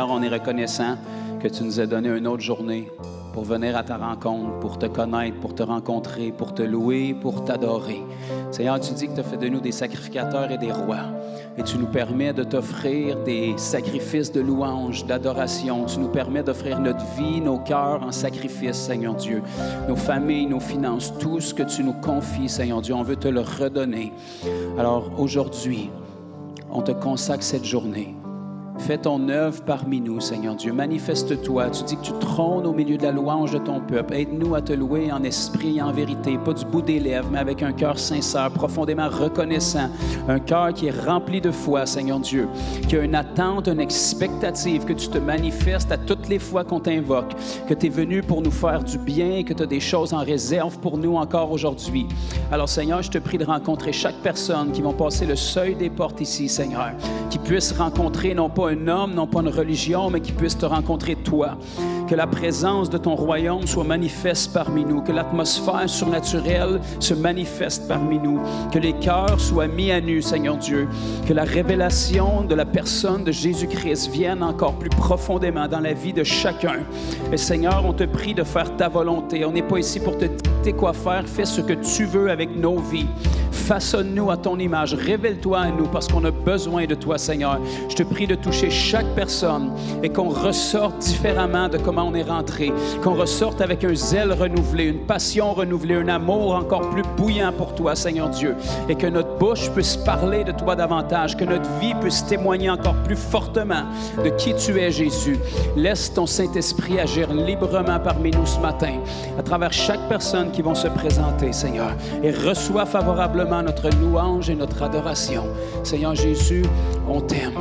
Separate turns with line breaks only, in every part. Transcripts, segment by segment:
Seigneur, on est reconnaissant que tu nous as donné une autre journée pour venir à ta rencontre, pour te connaître, pour te rencontrer, pour te louer, pour t'adorer. Seigneur, tu dis que tu as fait de nous des sacrificateurs et des rois. Et tu nous permets de t'offrir des sacrifices de louange, d'adoration. Tu nous permets d'offrir notre vie, nos cœurs en sacrifice, Seigneur Dieu. Nos familles, nos finances, tout ce que tu nous confies, Seigneur Dieu, on veut te le redonner. Alors aujourd'hui, on te consacre cette journée. Fais ton œuvre parmi nous, Seigneur Dieu. Manifeste-toi. Tu dis que tu trônes au milieu de la louange de ton peuple. Aide-nous à te louer en esprit et en vérité, pas du bout des lèvres, mais avec un cœur sincère, profondément reconnaissant. Un cœur qui est rempli de foi, Seigneur Dieu, qui a une attente, une expectative, que tu te manifestes à toutes les fois qu'on t'invoque, que tu es venu pour nous faire du bien, que tu as des choses en réserve pour nous encore aujourd'hui. Alors, Seigneur, je te prie de rencontrer chaque personne qui va passer le seuil des portes ici, Seigneur, qui puisse rencontrer non pas un homme, non pas une religion, mais qui puisse te rencontrer toi. Que la présence de ton royaume soit manifeste parmi nous, que l'atmosphère surnaturelle se manifeste parmi nous, que les cœurs soient mis à nu, Seigneur Dieu, que la révélation de la personne de Jésus-Christ vienne encore plus profondément dans la vie de chacun. Et Seigneur, on te prie de faire ta volonté. On n'est pas ici pour te dicter quoi faire. Fais ce que tu veux avec nos vies. Façonne-nous à ton image. Révèle-toi à nous parce qu'on a besoin de toi, Seigneur. Je te prie de toucher chaque personne et qu'on ressorte différemment de comment on est rentré, qu'on ressorte avec un zèle renouvelé, une passion renouvelée, un amour encore plus bouillant pour toi, Seigneur Dieu, et que notre bouche puisse parler de toi davantage, que notre vie puisse témoigner encore plus fortement de qui tu es, Jésus. Laisse ton Saint-Esprit agir librement parmi nous ce matin, à travers chaque personne qui va se présenter, Seigneur, et reçois favorablement notre louange et notre adoration. Seigneur Jésus, on t'aime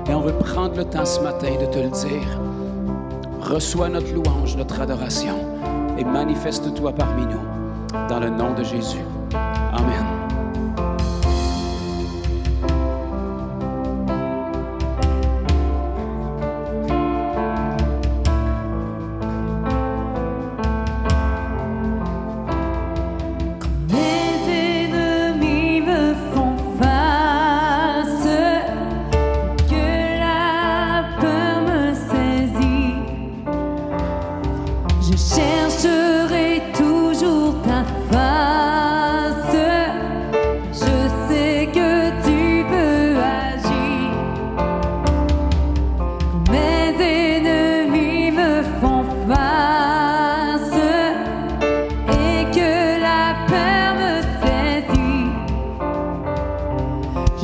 et on veut prendre le temps ce matin de te le dire. Reçois notre louange, notre adoration et manifeste-toi parmi nous. Dans le nom de Jésus. Amen.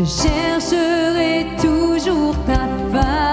Chercherai toujours ta face.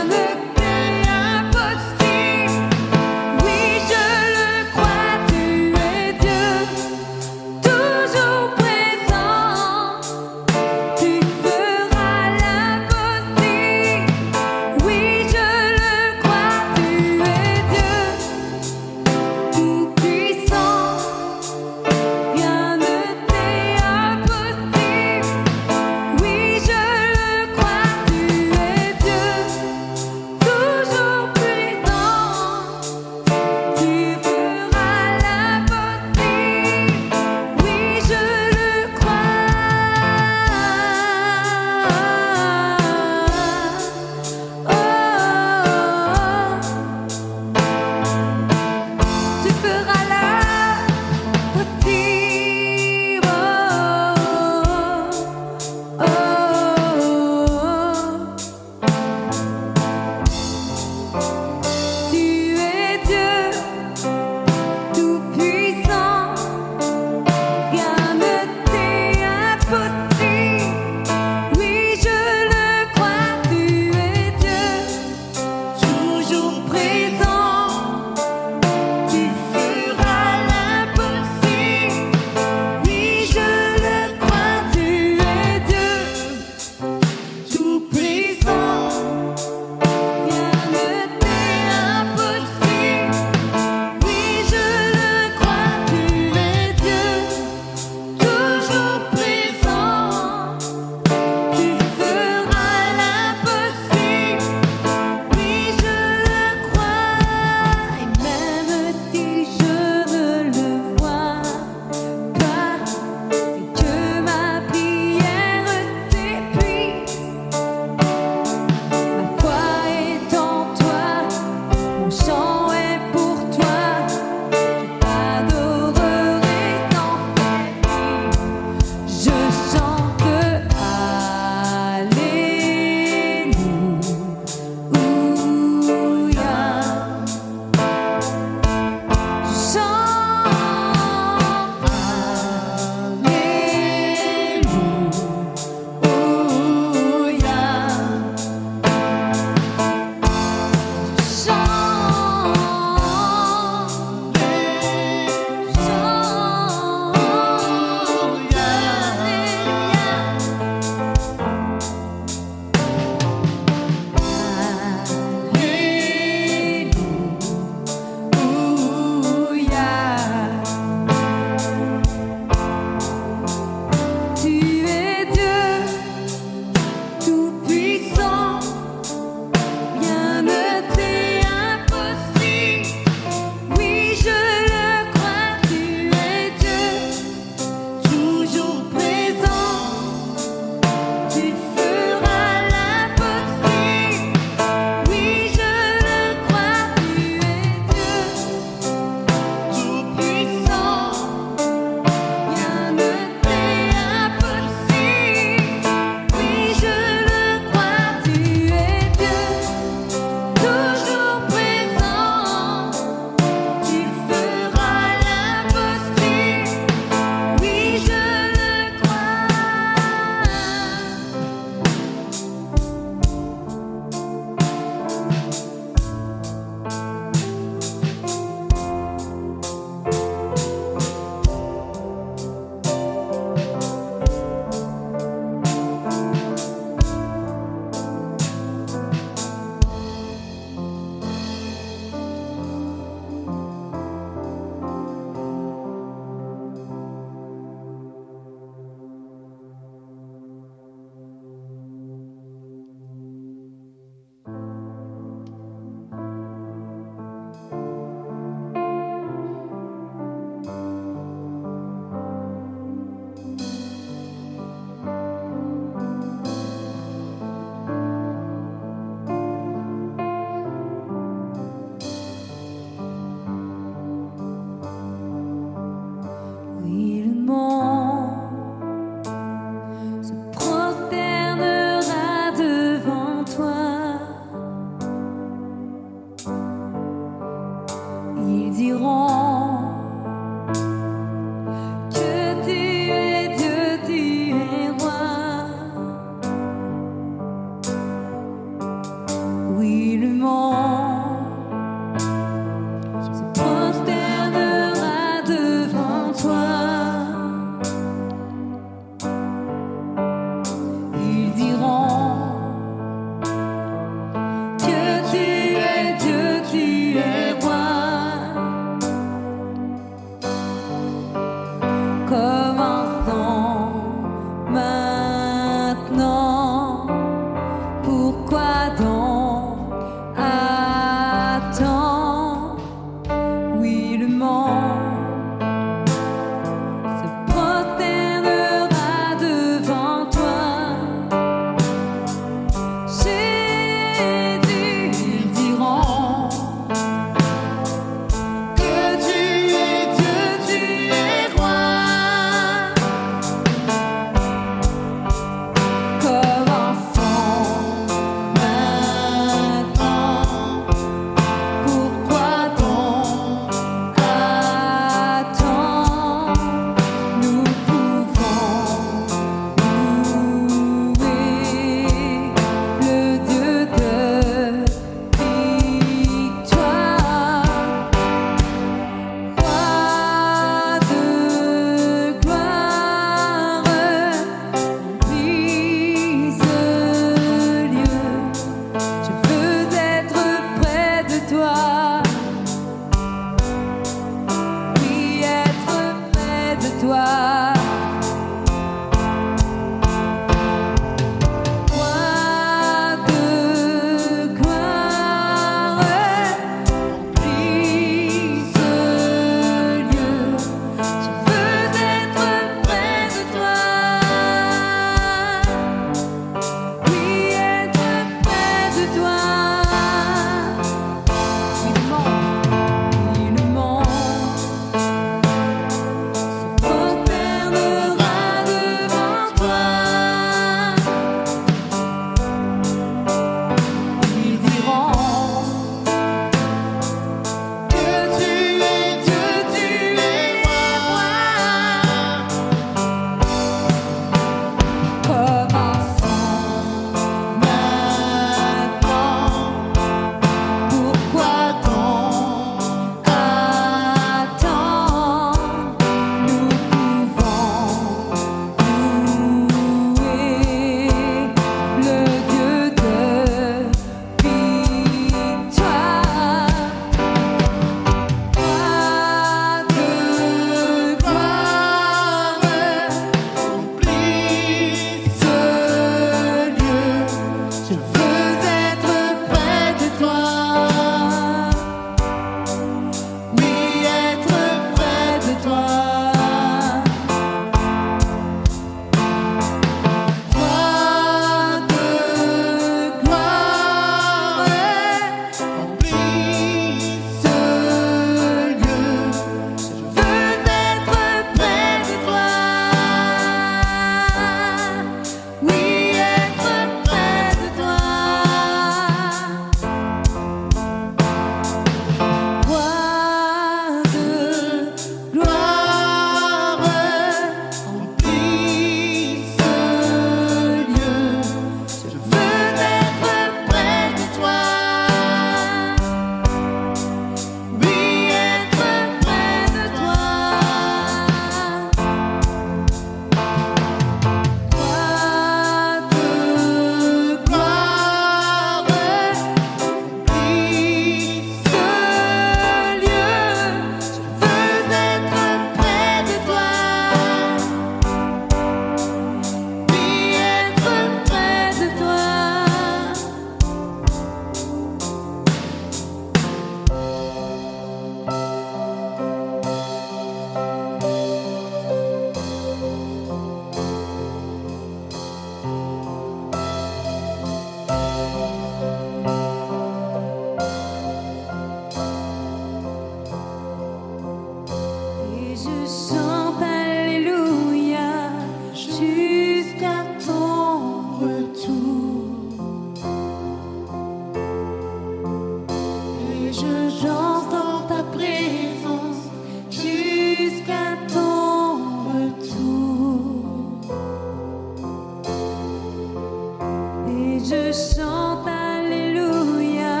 je chante Alléluia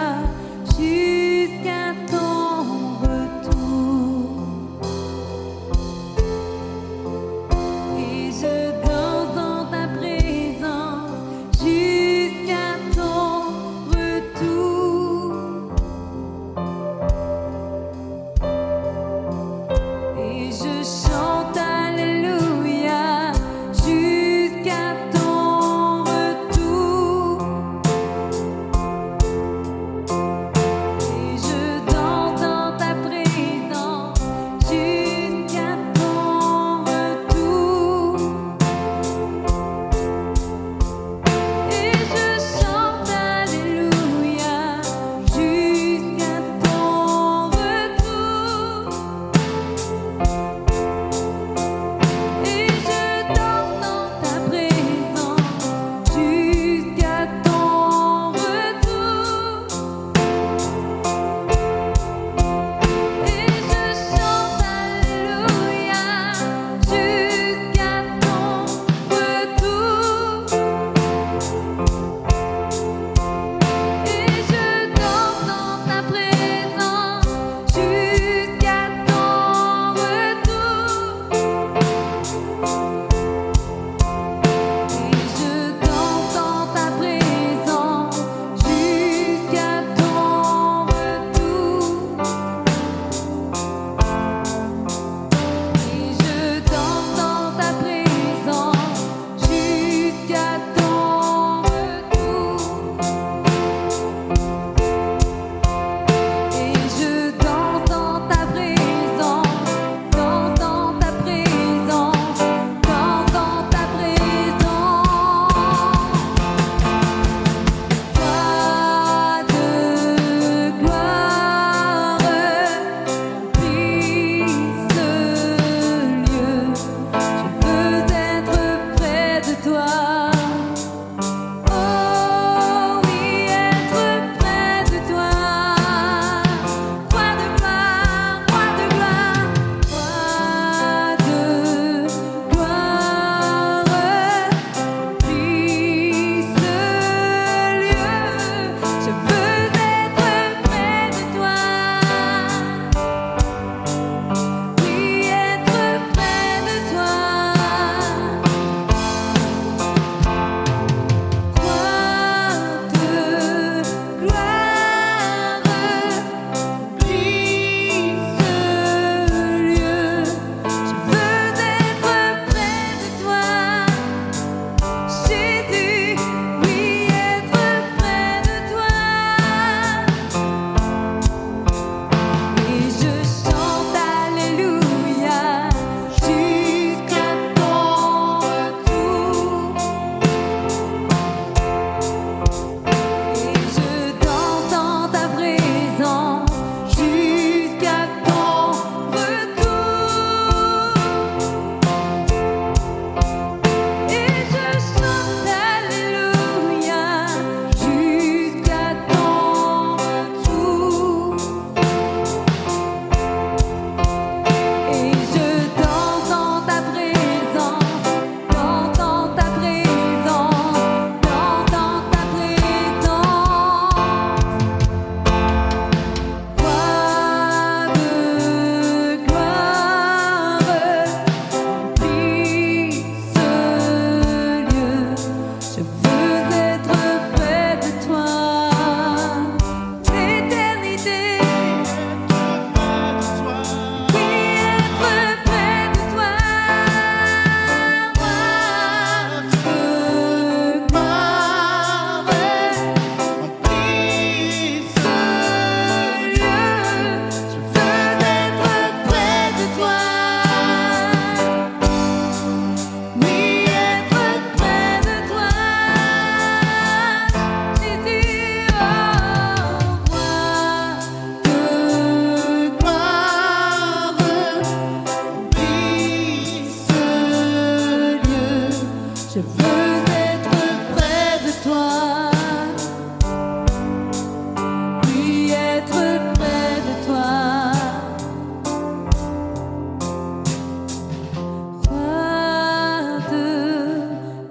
jusqu'à ton retour. Et je danse dans ta présence jusqu'à ton retour. Et je chante Alléluia jusqu'à ton retour. Et je danse dans ta présence jusqu'à ton retour. Et je chante Alléluia jusqu'à ton retour. Et je danse dans ta présence jusqu'à ton retour. Et je chante Alléluia jusqu'à ton retour. Et je danse dans ta présence jusqu'à ton retour. Et je danse dans ta présence jusqu'à ton retour. Et je danse dans ta présence jusqu'à ton retour. Et je danse dans ta présence, danse dans ta présence, danse dans ta présence. Roi de gloire, remplis ce lieu. Je veux être près de toi. Oh oui, être près de toi. Roi de gloire, roi de gloire, roi de gloire, remplis ce lieu. Je veux être près de toi. Oui, être près de toi. Roi de gloire, remplis ce lieu. Je veux être près de toi. Jésus, oui, être près de toi. Et je chante Alléluia jusqu'à ton retour. Et je danse dans ta présence jusqu'à ton retour. Et je chante Alléluia jusqu'à ton retour. Et je danse dans ta présence, danse dans ta présence, danse dans ta présence. Roi de gloire, remplis ce lieu. Je veux être près de toi. L'éternité, oui, être près de toi. Roi de gloire, remplis ce lieu. Je veux être près de toi. Oui, être près de toi. Jésus, oh, roi de gloire, remplis ce lieu. Je veux être près de toi. Oui, être près de toi. Roi de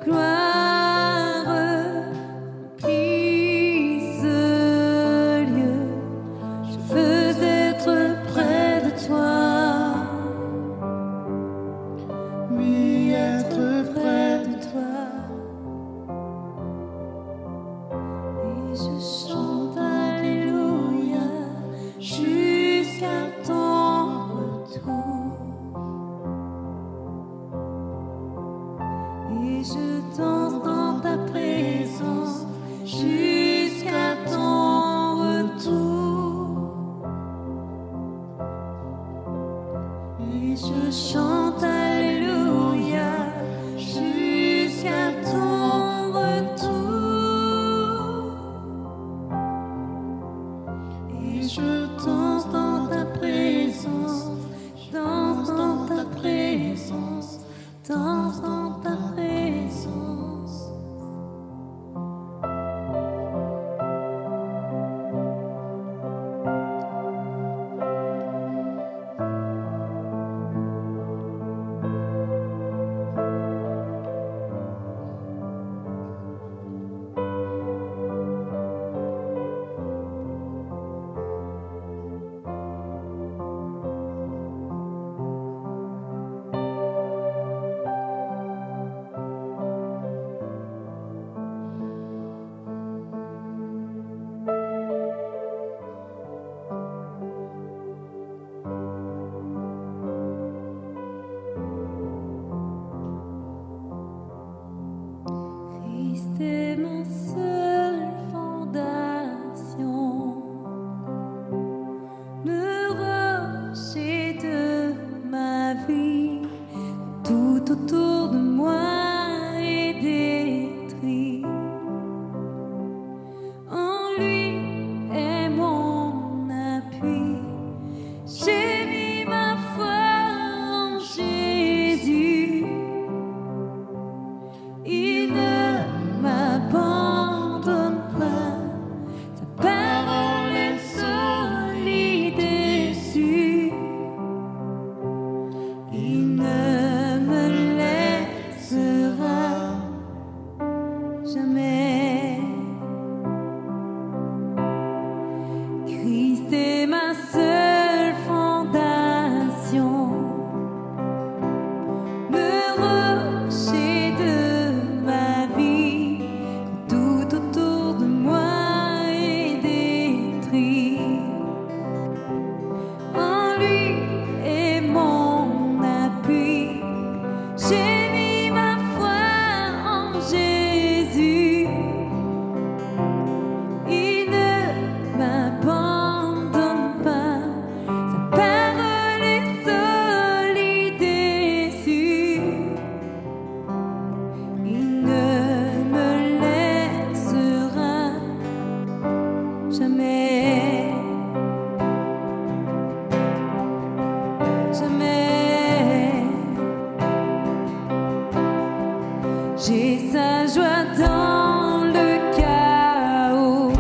gloire, remplis Christ est ma seule fondation, le rocher de ma vie. Tout autour de moi est détruit. En lui est mon appui. J'ai mis ma foi en Jésus. Il ne m'abandonne pas. Sa parole est solide et sûre. Il ne me laissera jamais. Christ est ma seule fondation, le rocher de ma vie. Quand tout autour de moi est détruit, en lui est mon appui. J'ai mis ma foi en Jésus. Il ne m'abandonne pas. Sa parole est solide et sûre. Il ne me laissera jamais. Jamais. J'ai sa joie dans le chaos.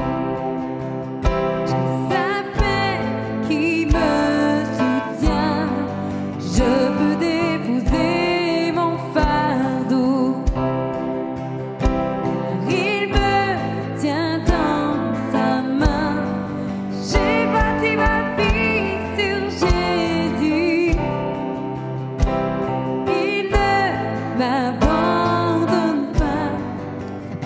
J'ai sa paix qui me soutient. Je peux déposer mon fardeau. Il me tient dans sa main. J'ai bâti ma vie sur Jésus. Il ne m'abandonne pas. Sa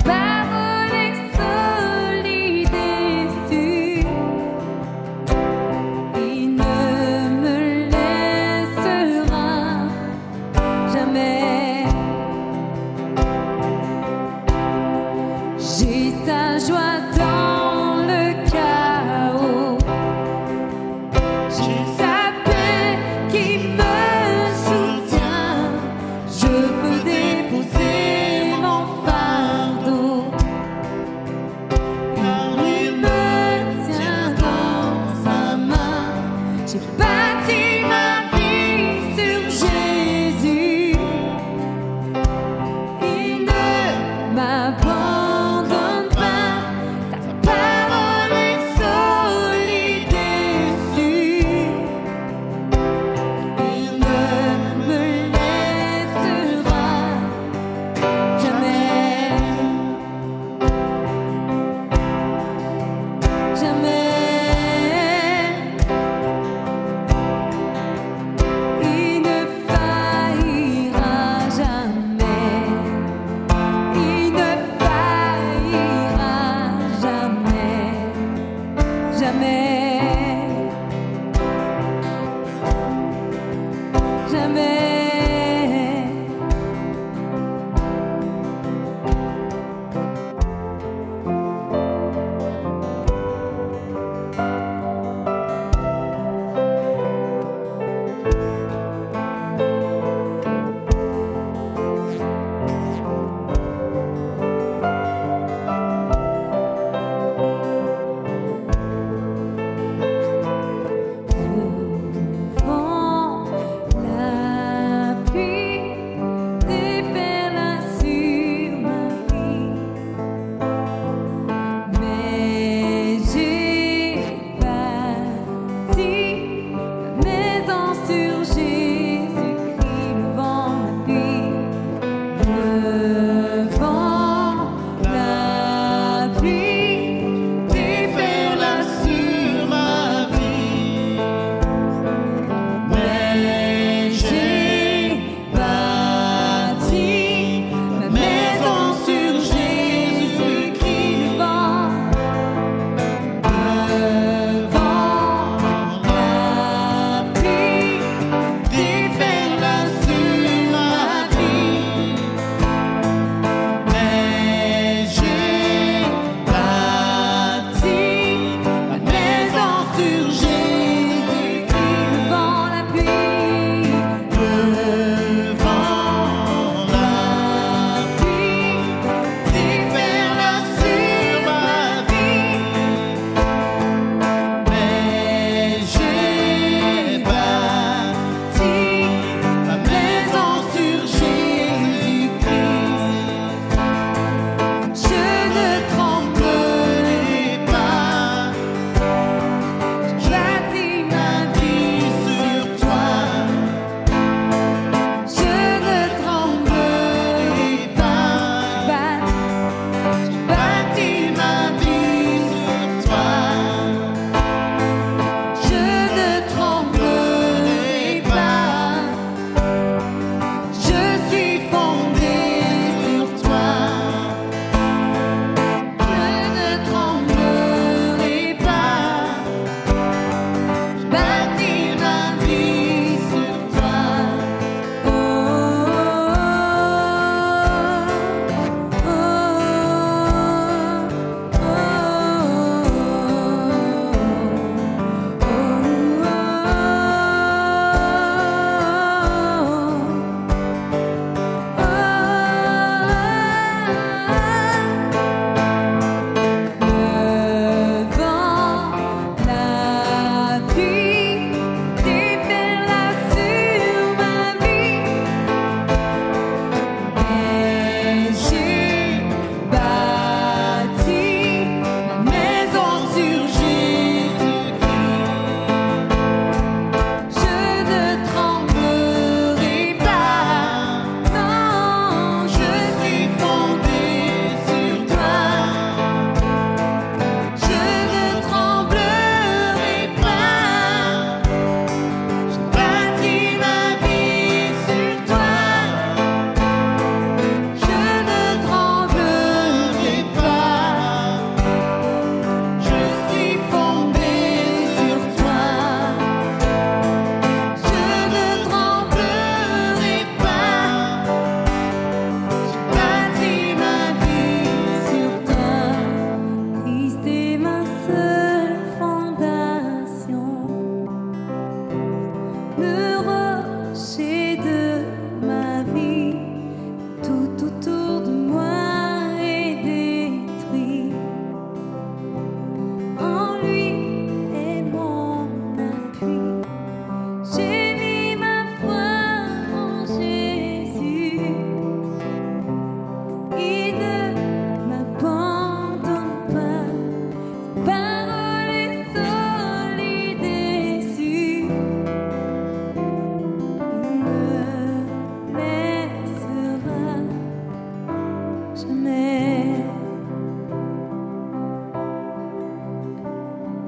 Jamais,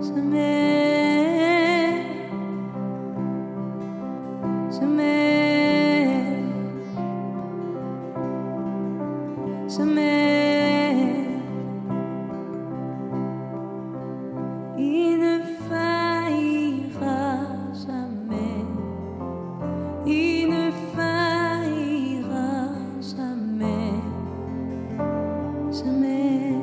jamais, jamais, jamais. Il ne faillira jamais. Il ne faillira jamais. Jamais.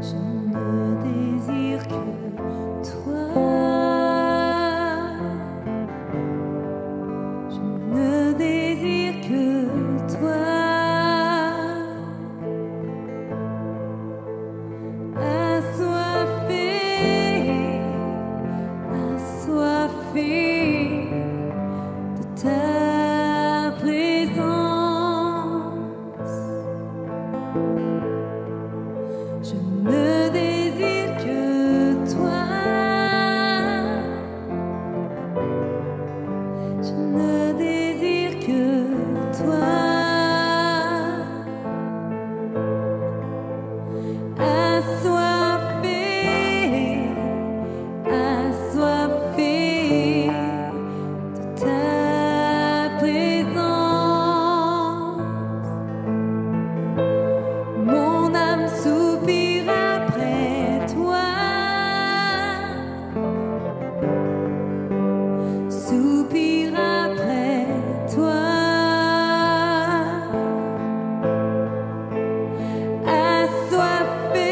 Je ne désire que toi. Je ne désire que toi. Assoiffé de ta présence. Je ne désire que toi. Je ne désire que toi. Assoiffé, assoiffé de ta présence. Mon âme soupire après toi. Soupire après toi. Assoiffé,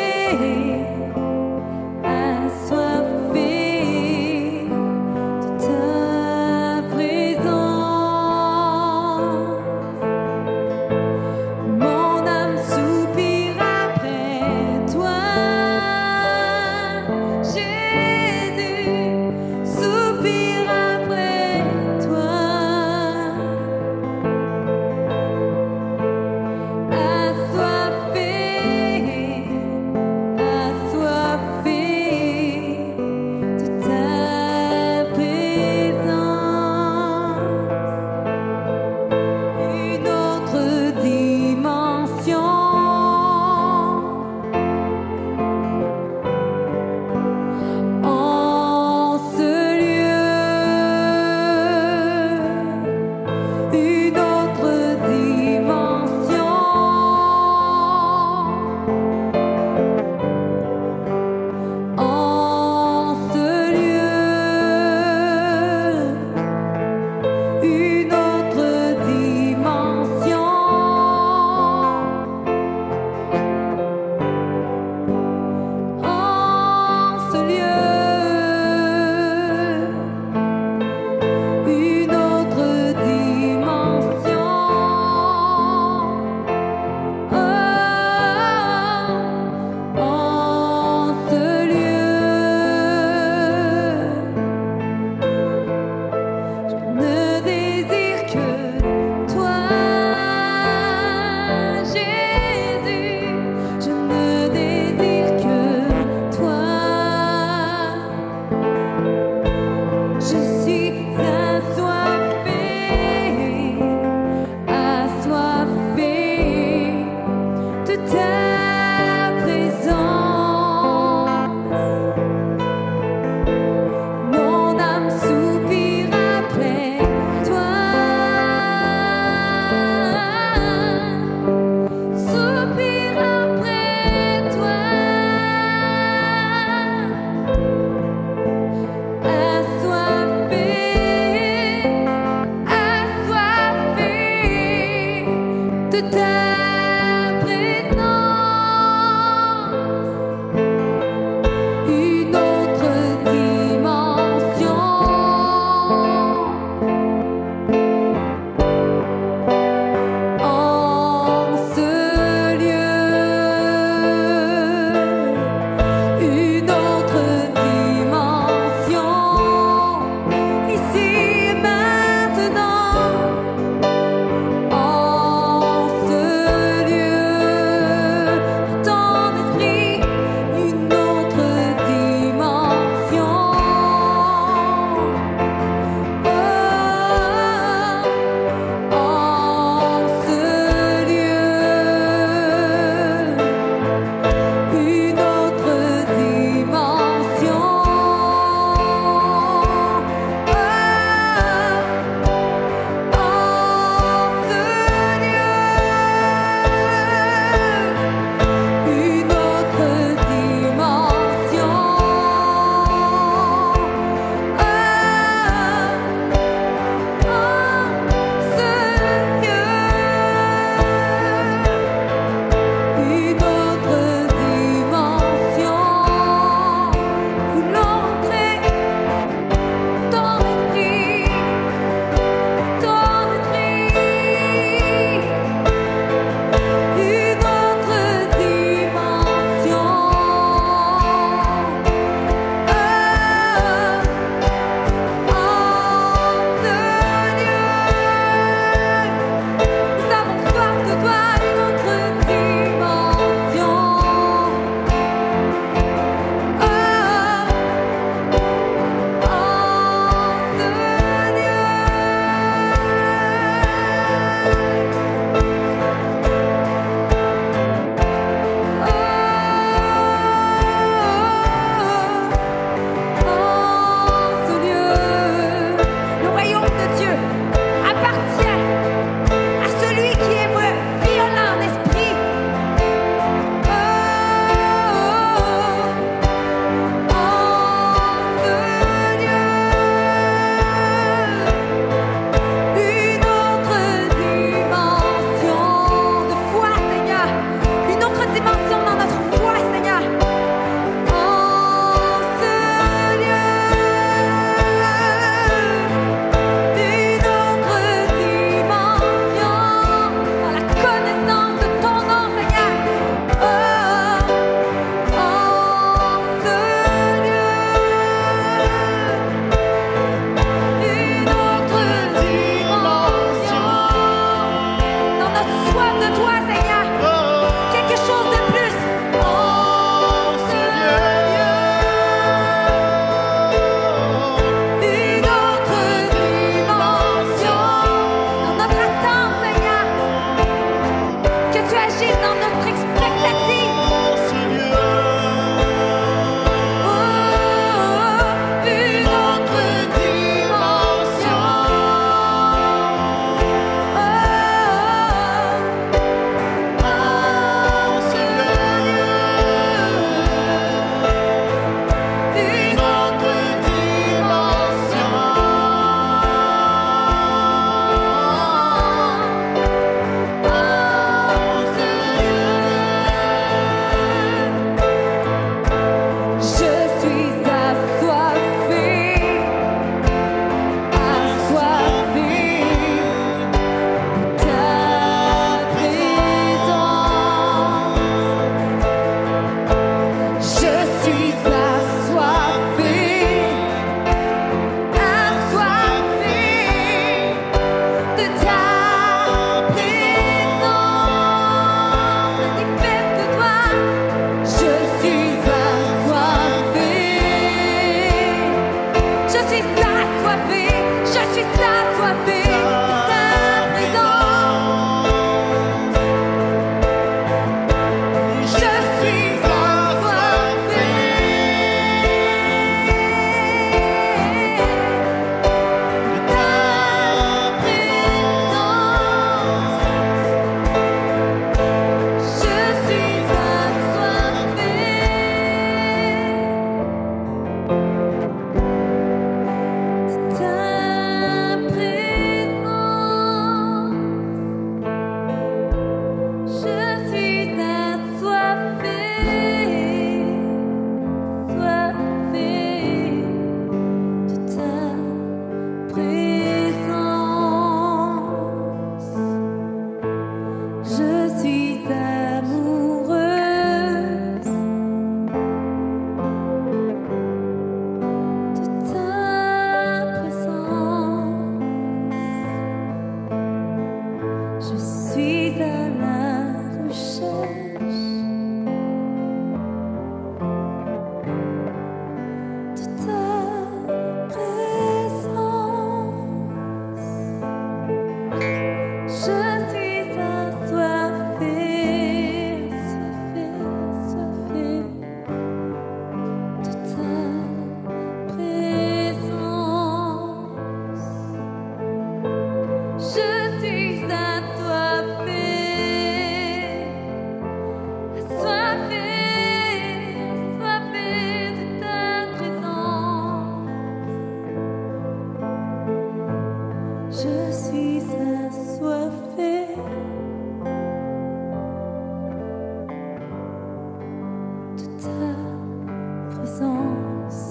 présence.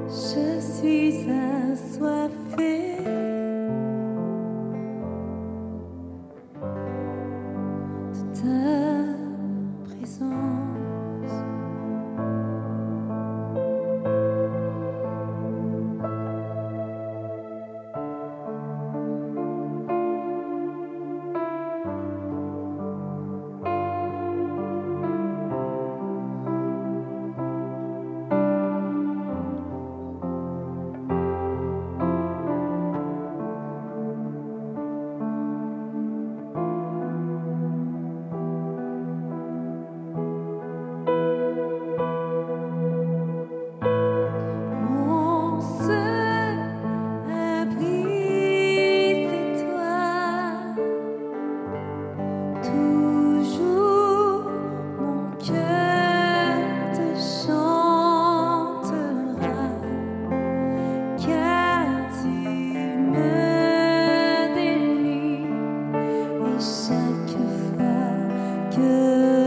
Je suis assoiffée de ta présence. Mon seul abri, c'est toi. Toujours mon cœur te chantera, car tu me délivres. Et chaque fois que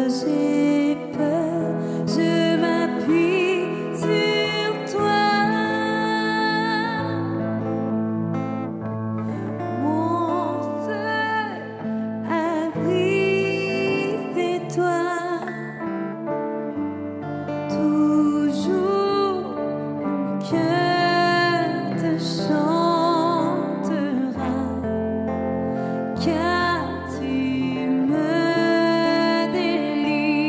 j'ai peur, je m'appuie sur toi. Mon seul abri, c'est toi. Toujours mon cœur te chantera, car tu me délivres.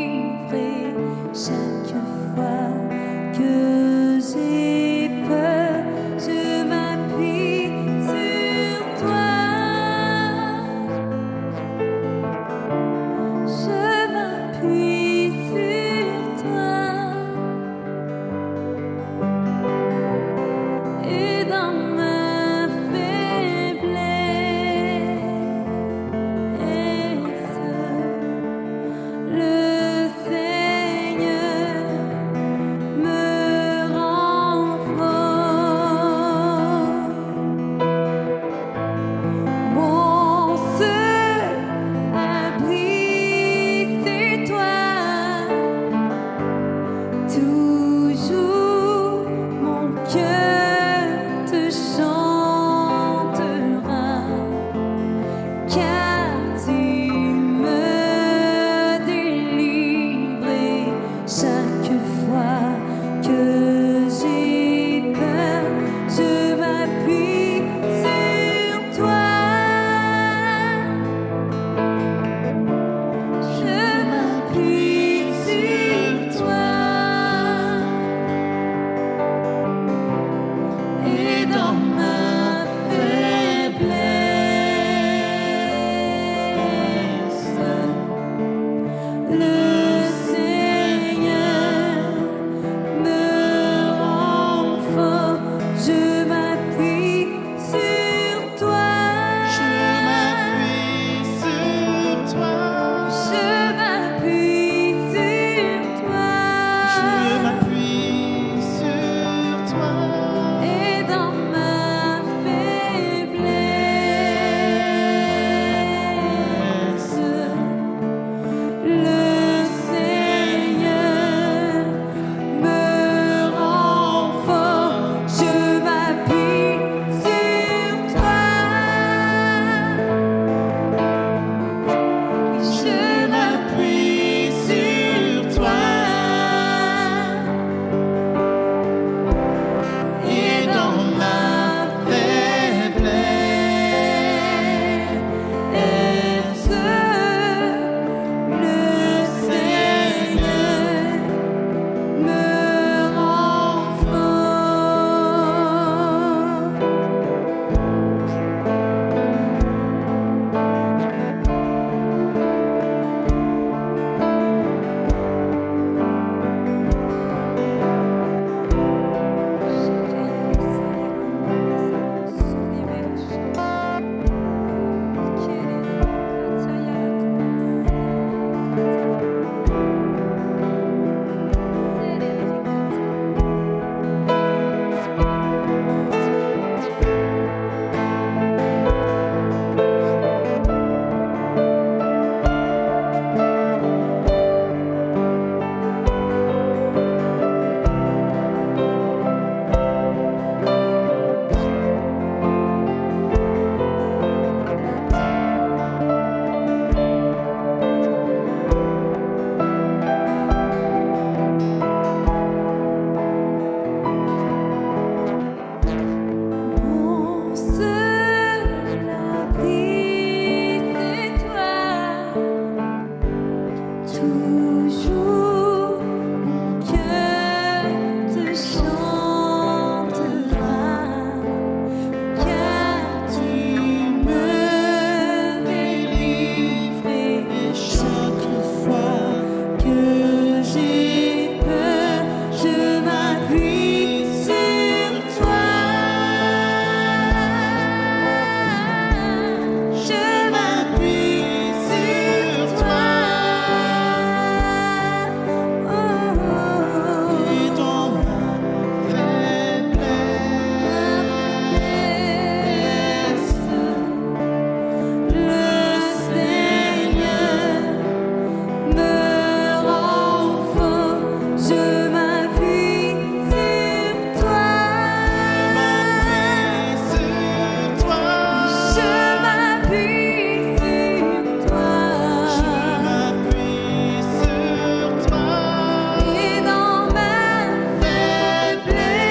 Toujours mon cœur te chantera, car tu me délivres chaque fois que j'ai peur, je m'appuie sur toi. Je m'appuie sur toi. Oh, oh, oh.
Et dans ma faiblesse,
Le Seigneur me rend fort, je m'appuie sur toi.
sur toi,
Je m'appuie sur toi.
je m'appuie sur toi.
Et dans ma faiblesse,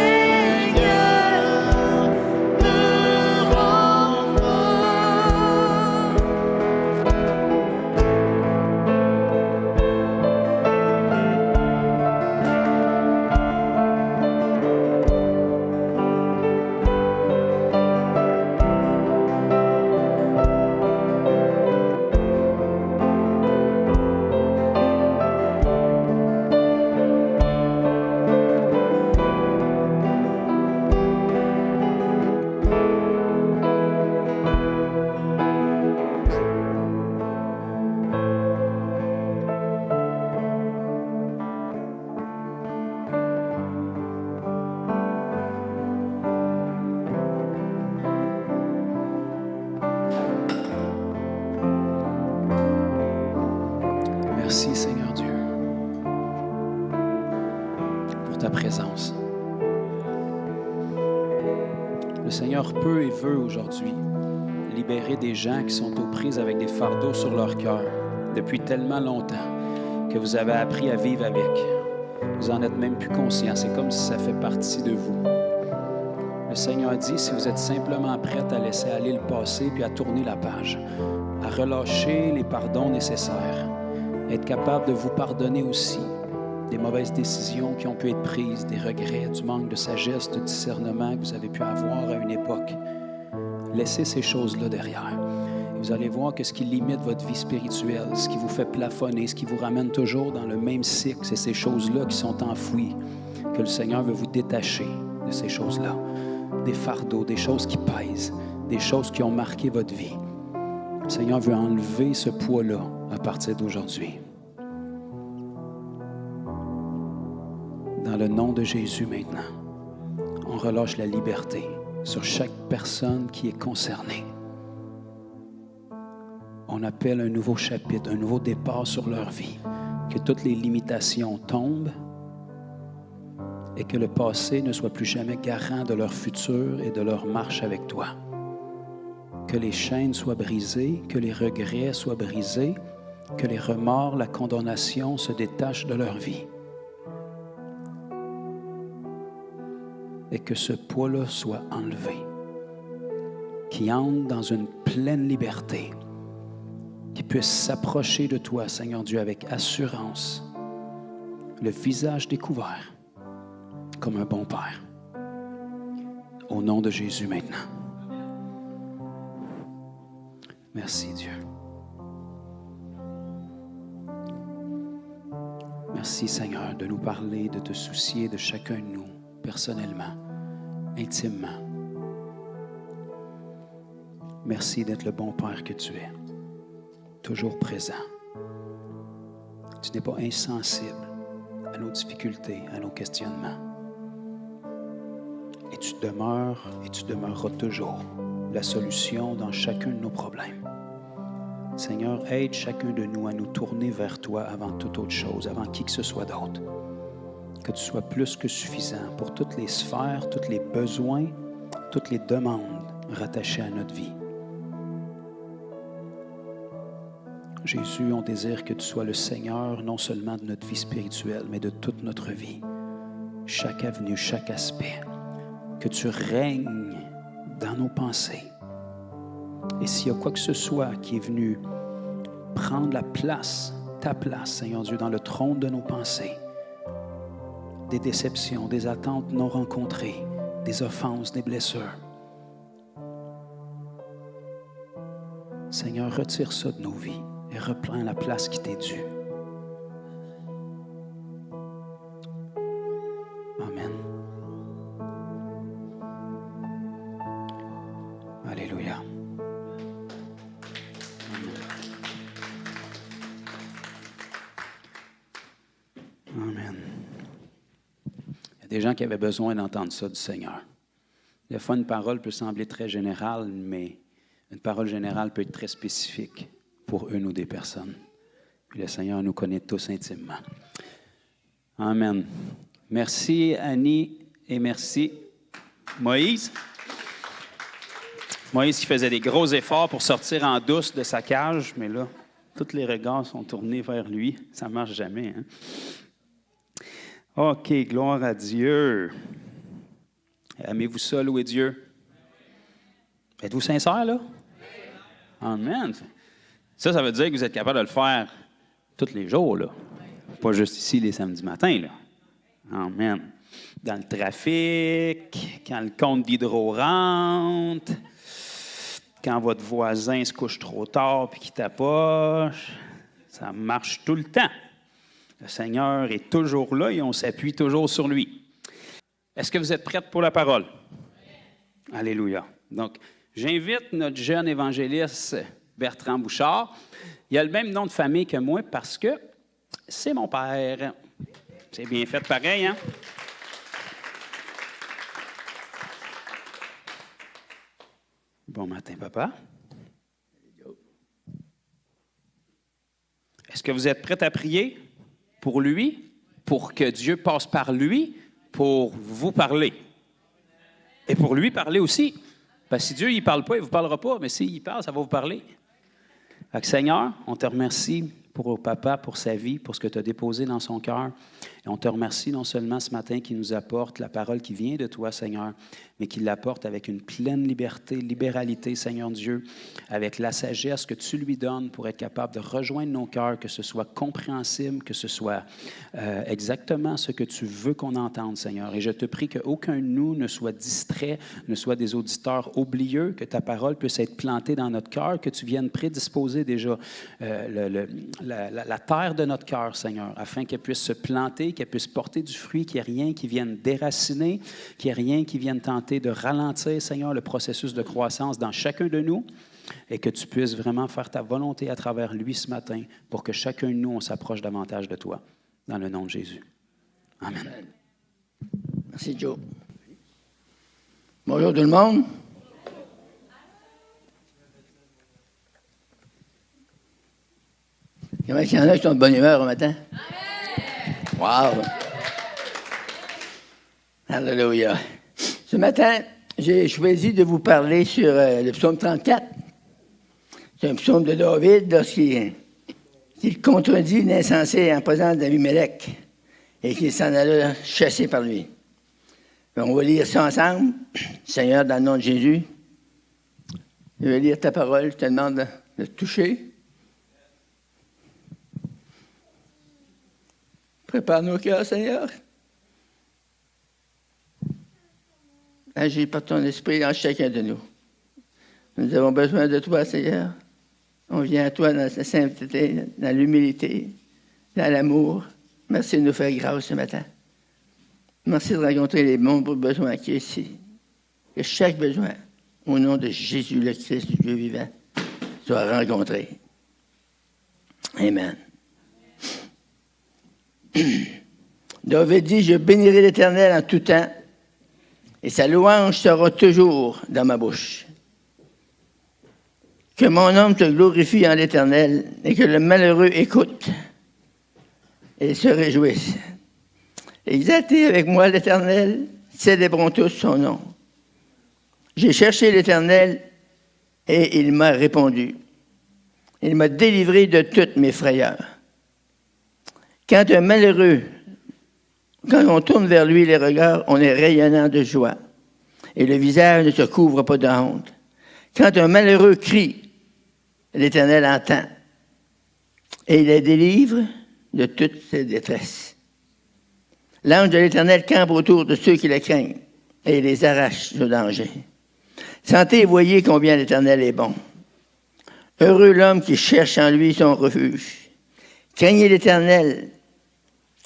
le Seigneur me rend fort.
Merci, Seigneur Dieu, pour ta présence. Le Seigneur peut et veut aujourd'hui libérer des gens qui sont aux prises avec des fardeaux sur leur cœur depuis tellement longtemps que vous avez appris à vivre avec. Vous en êtes même plus conscient. C'est comme si ça fait partie de vous. Le Seigneur dit, si vous êtes simplement prête à laisser aller le passé puis à tourner la page, à relâcher les pardons nécessaires, être capable de vous pardonner aussi des mauvaises décisions qui ont pu être prises, des regrets, du manque de sagesse, de discernement que vous avez pu avoir à une époque. Laissez ces choses-là derrière. Et vous allez voir que ce qui limite votre vie spirituelle, ce qui vous fait plafonner, ce qui vous ramène toujours dans le même cycle, c'est ces choses-là qui sont enfouies, que le Seigneur veut vous détacher de ces choses-là. Des fardeaux, des choses qui pèsent, des choses qui ont marqué votre vie. Le Seigneur veut enlever ce poids-là à partir d'aujourd'hui. Dans le nom de Jésus maintenant, on relâche la liberté sur chaque personne qui est concernée. On appelle un nouveau chapitre, un nouveau départ sur leur vie, que toutes les limitations tombent et que le passé ne soit plus jamais garant de leur futur et de leur marche avec toi. Que les chaînes soient brisées, que les regrets soient brisés, que les remords, la condamnation se détachent de leur vie. Et que ce poids-là soit enlevé, qui entre dans une pleine liberté, qui puisse s'approcher de toi, Seigneur Dieu, avec assurance, le visage découvert, comme un bon Père. Au nom de Jésus maintenant. Merci Dieu. Merci Seigneur de nous parler, de te soucier de chacun de nous, personnellement, intimement. Merci d'être le bon Père que tu es, toujours présent. Tu n'es pas insensible à nos difficultés, à nos questionnements. Et tu demeures et tu demeureras toujours la solution dans chacun de nos problèmes. Seigneur, aide chacun de nous à nous tourner vers toi avant toute autre chose, avant qui que ce soit d'autre. Que tu sois plus que suffisant pour toutes les sphères, tous les besoins, toutes les demandes rattachées à notre vie. Jésus, on désire que tu sois le Seigneur non seulement de notre vie spirituelle, mais de toute notre vie. Chaque avenue, chaque aspect. Que tu règnes dans nos pensées. Et s'il y a quoi que ce soit qui est venu prendre la place, ta place, Seigneur Dieu, dans le trône de nos pensées, des déceptions, des attentes non rencontrées, des offenses, des blessures, Seigneur, retire ça de nos vies et reprends la place qui t'est due. Amen. Alléluia. Amen. Il y a des gens qui avaient besoin d'entendre ça du Seigneur. Des fois, une parole peut sembler très générale, mais une parole générale peut être très spécifique pour une ou des personnes. Puis le Seigneur nous connaît tous intimement. Amen. Merci Annie et merci Moïse. Moïse qui faisait des gros efforts pour sortir en douce de sa cage, mais là, tous les regards sont tournés vers lui. Ça ne marche jamais, hein? OK, gloire à Dieu. Aimez-vous ça, louer Dieu? Êtes-vous sincère, là? Amen. Ça veut dire que vous êtes capable de le faire tous les jours, là. Pas juste ici, les samedis matins, là. Amen. Dans le trafic, quand le compte d'hydro rentre, quand votre voisin se couche trop tard et qu'il tapoche, ça marche tout le temps. Le Seigneur est toujours là et on s'appuie toujours sur lui. Est-ce que vous êtes prêtes pour la parole? Alléluia. Donc, j'invite notre jeune évangéliste Bertrand Bouchard. Il a le même nom de famille que moi parce que c'est mon père. C'est bien fait pareil, hein? Bon matin, papa. Est-ce que vous êtes prêts à prier pour lui, pour que Dieu passe par lui, pour vous parler? Et pour lui parler aussi. Parce que si Dieu ne parle pas, il ne vous parlera pas, mais s'il parle, ça va vous parler. Fait que Seigneur, on te remercie pour papa, pour sa vie, pour ce que tu as déposé dans son cœur. Et on te remercie non seulement ce matin qu'il nous apporte la parole qui vient de toi, Seigneur, mais qu'il l'apporte avec une pleine liberté, libéralité, Seigneur Dieu, avec la sagesse que tu lui donnes pour être capable de rejoindre nos cœurs, que ce soit compréhensible, que ce soit exactement ce que tu veux qu'on entende, Seigneur. Et je te prie qu'aucun de nous ne soit distrait, ne soit des auditeurs oublieux, que ta parole puisse être plantée dans notre cœur, que tu viennes prédisposer déjà la terre de notre cœur, Seigneur, afin qu'elle puisse se planter, qu'elle puisse porter du fruit, qu'il n'y ait rien qui vienne déraciner, qu'il n'y ait rien qui vienne tenter de ralentir, Seigneur, le processus de croissance dans chacun de nous et que tu puisses vraiment faire ta volonté à travers lui ce matin pour que chacun de nous, on s'approche davantage de toi. Dans le nom de Jésus. Amen.
Merci, Joe. Bonjour tout le monde. Comment il y en a qui sont de bonne humeur au matin? Wow! Alléluia. Ce matin, j'ai choisi de vous parler sur le psaume 34. C'est un psaume de David lorsqu'il contredit l'insensé en présence d'Abimelech et qu'il s'en allait chasser par lui. On va lire ça ensemble. Seigneur, dans le nom de Jésus, je vais lire ta parole. Je te demande de te toucher. Prépare nos cœurs, Seigneur. Agis par ton esprit dans chacun de nous. Nous avons besoin de toi, Seigneur. On vient à toi dans la sainteté, dans l'humilité, dans l'amour. Merci de nous faire grâce ce matin. Merci de rencontrer les nombreux besoins qui sont ici. Que chaque besoin, au nom de Jésus le Christ, du Dieu vivant, soit rencontré. Amen. David dit, je bénirai l'Éternel en tout temps, et sa louange sera toujours dans ma bouche. Que mon âme te glorifie en l'Éternel, et que le malheureux écoute et se réjouisse. Exaltez avec moi l'Éternel, célébrons tous son nom. J'ai cherché l'Éternel, et il m'a répondu. Il m'a délivré de toutes mes frayeurs. Quand un malheureux, quand on tourne vers lui les regards, on est rayonnant de joie. et le visage ne se couvre pas de honte. Quand un malheureux crie, l'Éternel entend et il les délivre de toutes ses détresses. L'ange de l'Éternel campe autour de ceux qui le craignent et il les arrache du danger. Sentez et voyez combien l'Éternel est bon. Heureux l'homme qui cherche en lui son refuge. Craignez l'Éternel,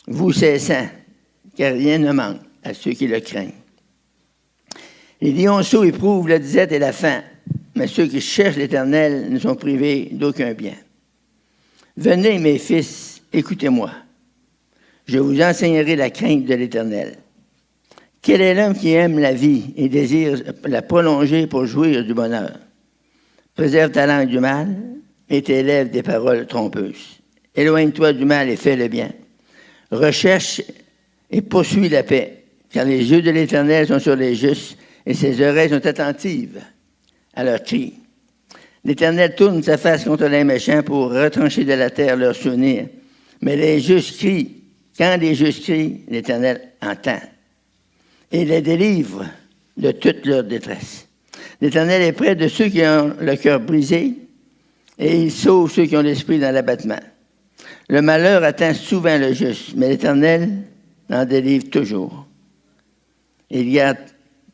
vous ses saints, car rien ne manque à ceux qui le craignent. Les lionceaux éprouvent la disette et la faim, mais ceux qui cherchent l'Éternel ne sont privés d'aucun bien. Venez, mes fils, écoutez-moi. Je vous enseignerai la crainte de l'Éternel. Quel est l'homme qui aime la vie et désire la prolonger pour jouir du bonheur? Préserve ta langue du mal et tes lèvres des paroles trompeuses. Éloigne-toi du mal et fais le bien. Recherche et poursuis la paix, car les yeux de l'Éternel sont sur les justes et ses oreilles sont attentives à leurs cris. L'Éternel tourne sa face contre les méchants pour retrancher de la terre leurs souvenirs. Mais les justes crient. Quand les justes crient, l'Éternel entend. Et les délivre de toute leur détresse. L'Éternel est près de ceux qui ont le cœur brisé et il sauve ceux qui ont l'esprit dans l'abattement. Le malheur atteint souvent le juste, mais l'Éternel en délivre toujours. Il garde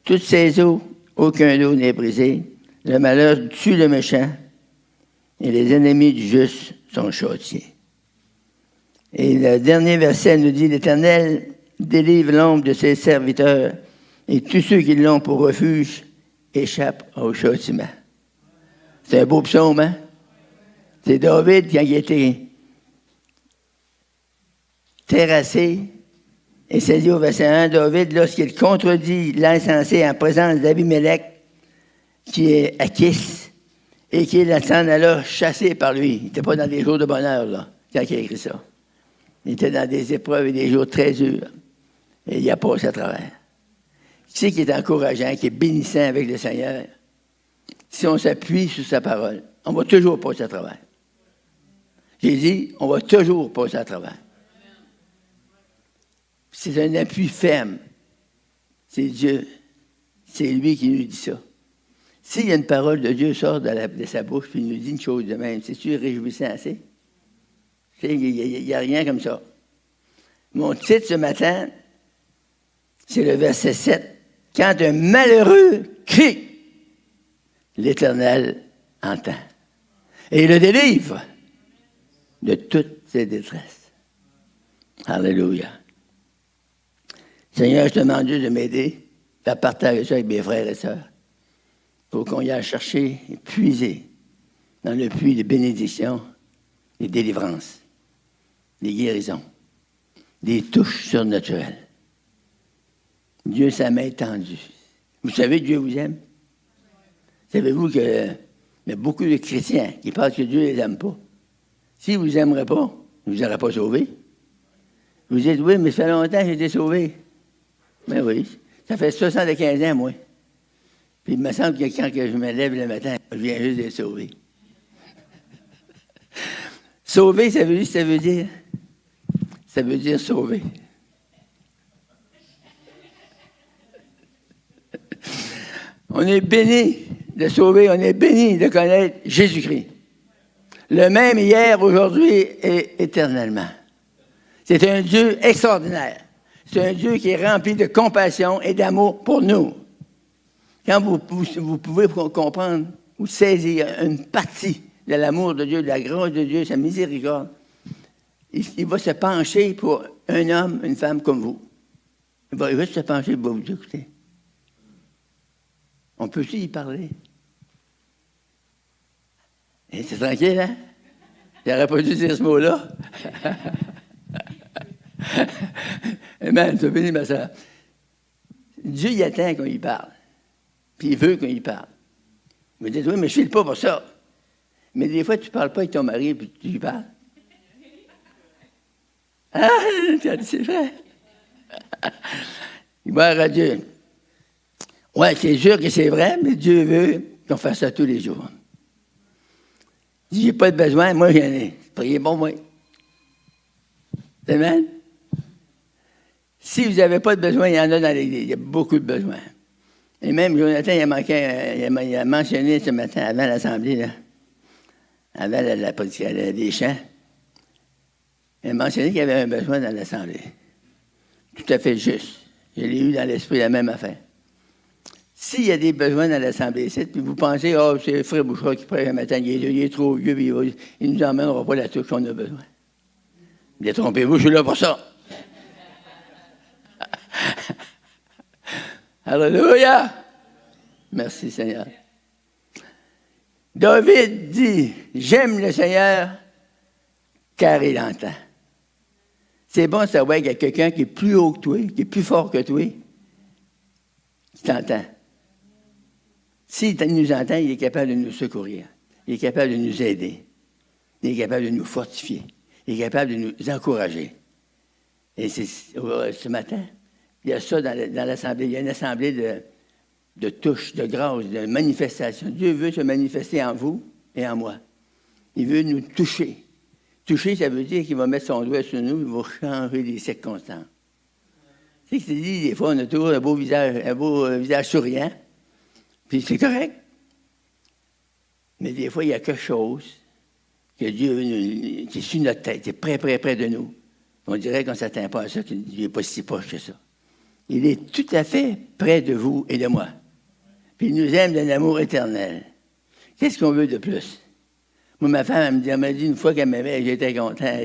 toutes ses eaux, aucun eau n'est brisé. Le malheur tue le méchant et les ennemis du juste sont châtiés. Et le dernier verset nous dit, l'Éternel délivre l'ombre de ses serviteurs et tous ceux qui l'ont pour refuge échappent au châtiment. C'est un beau psaume, hein? C'est David, quand il était terrassé, et c'est dit au verset 1, David, lorsqu'il contredit l'insensé en présence d'Abimelech, qui est Achis, et qu'il s'en alla chassé par lui. Il n'était pas dans des jours de bonheur, là, quand il a écrit ça. Il était dans des épreuves et des jours très durs. Et il a passé à travers. Qui c'est qui est encourageant, qui est bénissant avec le Seigneur? Si on s'appuie sur sa parole, on va toujours passer à travers. J'ai dit, on va toujours passer à travers. C'est un appui ferme. C'est Dieu. C'est lui qui nous dit ça. S'il y a une parole de Dieu sort de sa bouche et il nous dit une chose de même, c'est-tu réjouissant assez? Il n'y a rien comme ça. Mon titre ce matin, c'est le verset 7. Quand un malheureux crie, l'Éternel entend. Et il le délivre de toutes ses détresses. Alléluia. Seigneur, je te demande Dieu de m'aider à partager ça avec mes frères et sœurs pour qu'on y aille chercher et puiser dans le puits de bénédiction, des délivrances, des guérisons, des touches surnaturelles. Dieu, sa main tendue. Vous savez, Dieu vous aime. Savez-vous qu'il y a beaucoup de chrétiens qui pensent que Dieu ne les aime pas. S'il ne vous aimerait pas, il ne vous aurait pas sauvé. Vous dites, oui, mais ça fait longtemps que j'ai été sauvé. Mais oui, ça fait 75 ans, moi. Puis il me semble que quand je me lève le matin, je viens juste d'être sauvé. Sauvé, ça veut dire sauver. On est béni de sauver, on est béni de connaître Jésus-Christ. Le même hier, aujourd'hui et éternellement. C'est un Dieu extraordinaire. C'est un Dieu qui est rempli de compassion et d'amour pour nous. Quand vous pouvez comprendre ou saisir une partie de l'amour de Dieu, de la grâce de Dieu, sa miséricorde, il va se pencher pour un homme, une femme comme vous. Il va juste se pencher et va vous écouter. On peut aussi y parler. Et c'est tranquille, hein? J'aurais pas dû dire ce mot-là. Amen, tu as béni ma soeur. Dieu, il attend qu'on y parle. Puis il veut qu'on y parle. Il me dit, oui, mais je ne file pas pour ça. Mais des fois, tu ne parles pas avec ton mari, puis tu y parles. Ah, tu as dit, c'est vrai. Gloire à Dieu. Oui, c'est sûr que c'est vrai, mais Dieu veut qu'on fasse ça tous les jours. Si je n'ai pas de besoin, moi, j'en ai. Priez pour moi. Amen. Si vous n'avez pas de besoin, il y en a dans l'Église. Il y a beaucoup de besoins. Et même Jonathan, il a mentionné ce matin, avant l'Assemblée, là, avant des chants, il a mentionné qu'il y avait un besoin dans l'Assemblée. Tout à fait juste. Je l'ai eu dans l'esprit, la même affaire. S'il y a des besoins dans l'Assemblée ici, puis vous pensez, oh, c'est Frère Bouchard qui prêche un matin, il est trop vieux, puis il ne nous emmènera pas la touche qu'on a besoin. Détrompez-vous, je suis là pour ça. Alléluia! Merci Seigneur. David dit, j'aime le Seigneur car il entend. C'est bon de savoir qu'il y a quelqu'un qui est plus haut que toi, qui est plus fort que toi, qui t'entend. S'il nous entend, il est capable de nous secourir. Il est capable de nous aider. Il est capable de nous fortifier. Il est capable de nous encourager. Et ce matin, il y a ça dans l'Assemblée. Il y a une assemblée de touche, de grâce, de manifestation. Dieu veut se manifester en vous et en moi. Il veut nous toucher. Toucher, ça veut dire qu'il va mettre son doigt sur nous, il va changer les circonstances. Tu sais que c'est dit, des fois, on a toujours un beau visage souriant, puis c'est correct. Mais des fois, il y a quelque chose que Dieu qui est sur notre tête, qui est près de nous. On dirait qu'on ne s'attend pas à ça, qu'il n'est pas si proche que ça. Il est tout à fait près de vous et de moi. Puis il nous aime d'un amour éternel. Qu'est-ce qu'on veut de plus? Moi, ma femme, elle m'a dit une fois qu'elle m'aimait, j'étais content.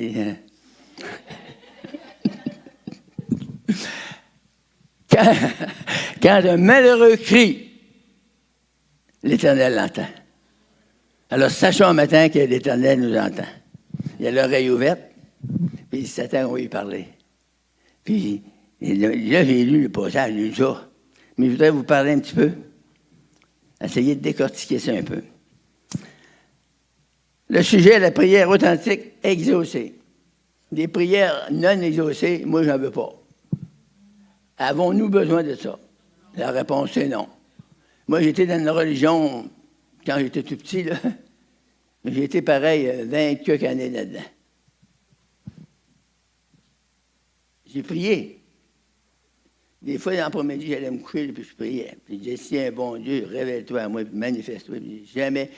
Quand un malheureux crie, l'Éternel l'entend. Alors, sachons un matin que l'Éternel nous entend. Il a l'oreille ouverte, puis Satan va lui parler. Puis, là, j'ai lu le passage, j'ai lu ça. Mais je voudrais vous parler un petit peu. Essayer de décortiquer ça un peu. Le sujet, la prière authentique exaucée. Des prières non exaucées, moi, j'en veux pas. Avons-nous besoin de ça? La réponse, c'est non. Moi, j'étais dans une religion, quand j'étais tout petit, là, mais j'ai été pareil 20 quelques années là-dedans. J'ai prié. Des fois, dans l'après-midi, j'allais me coucher, puis je priais. Puis je disais, si un bon Dieu, révèle-toi à moi, puis manifeste-toi. Puis jamais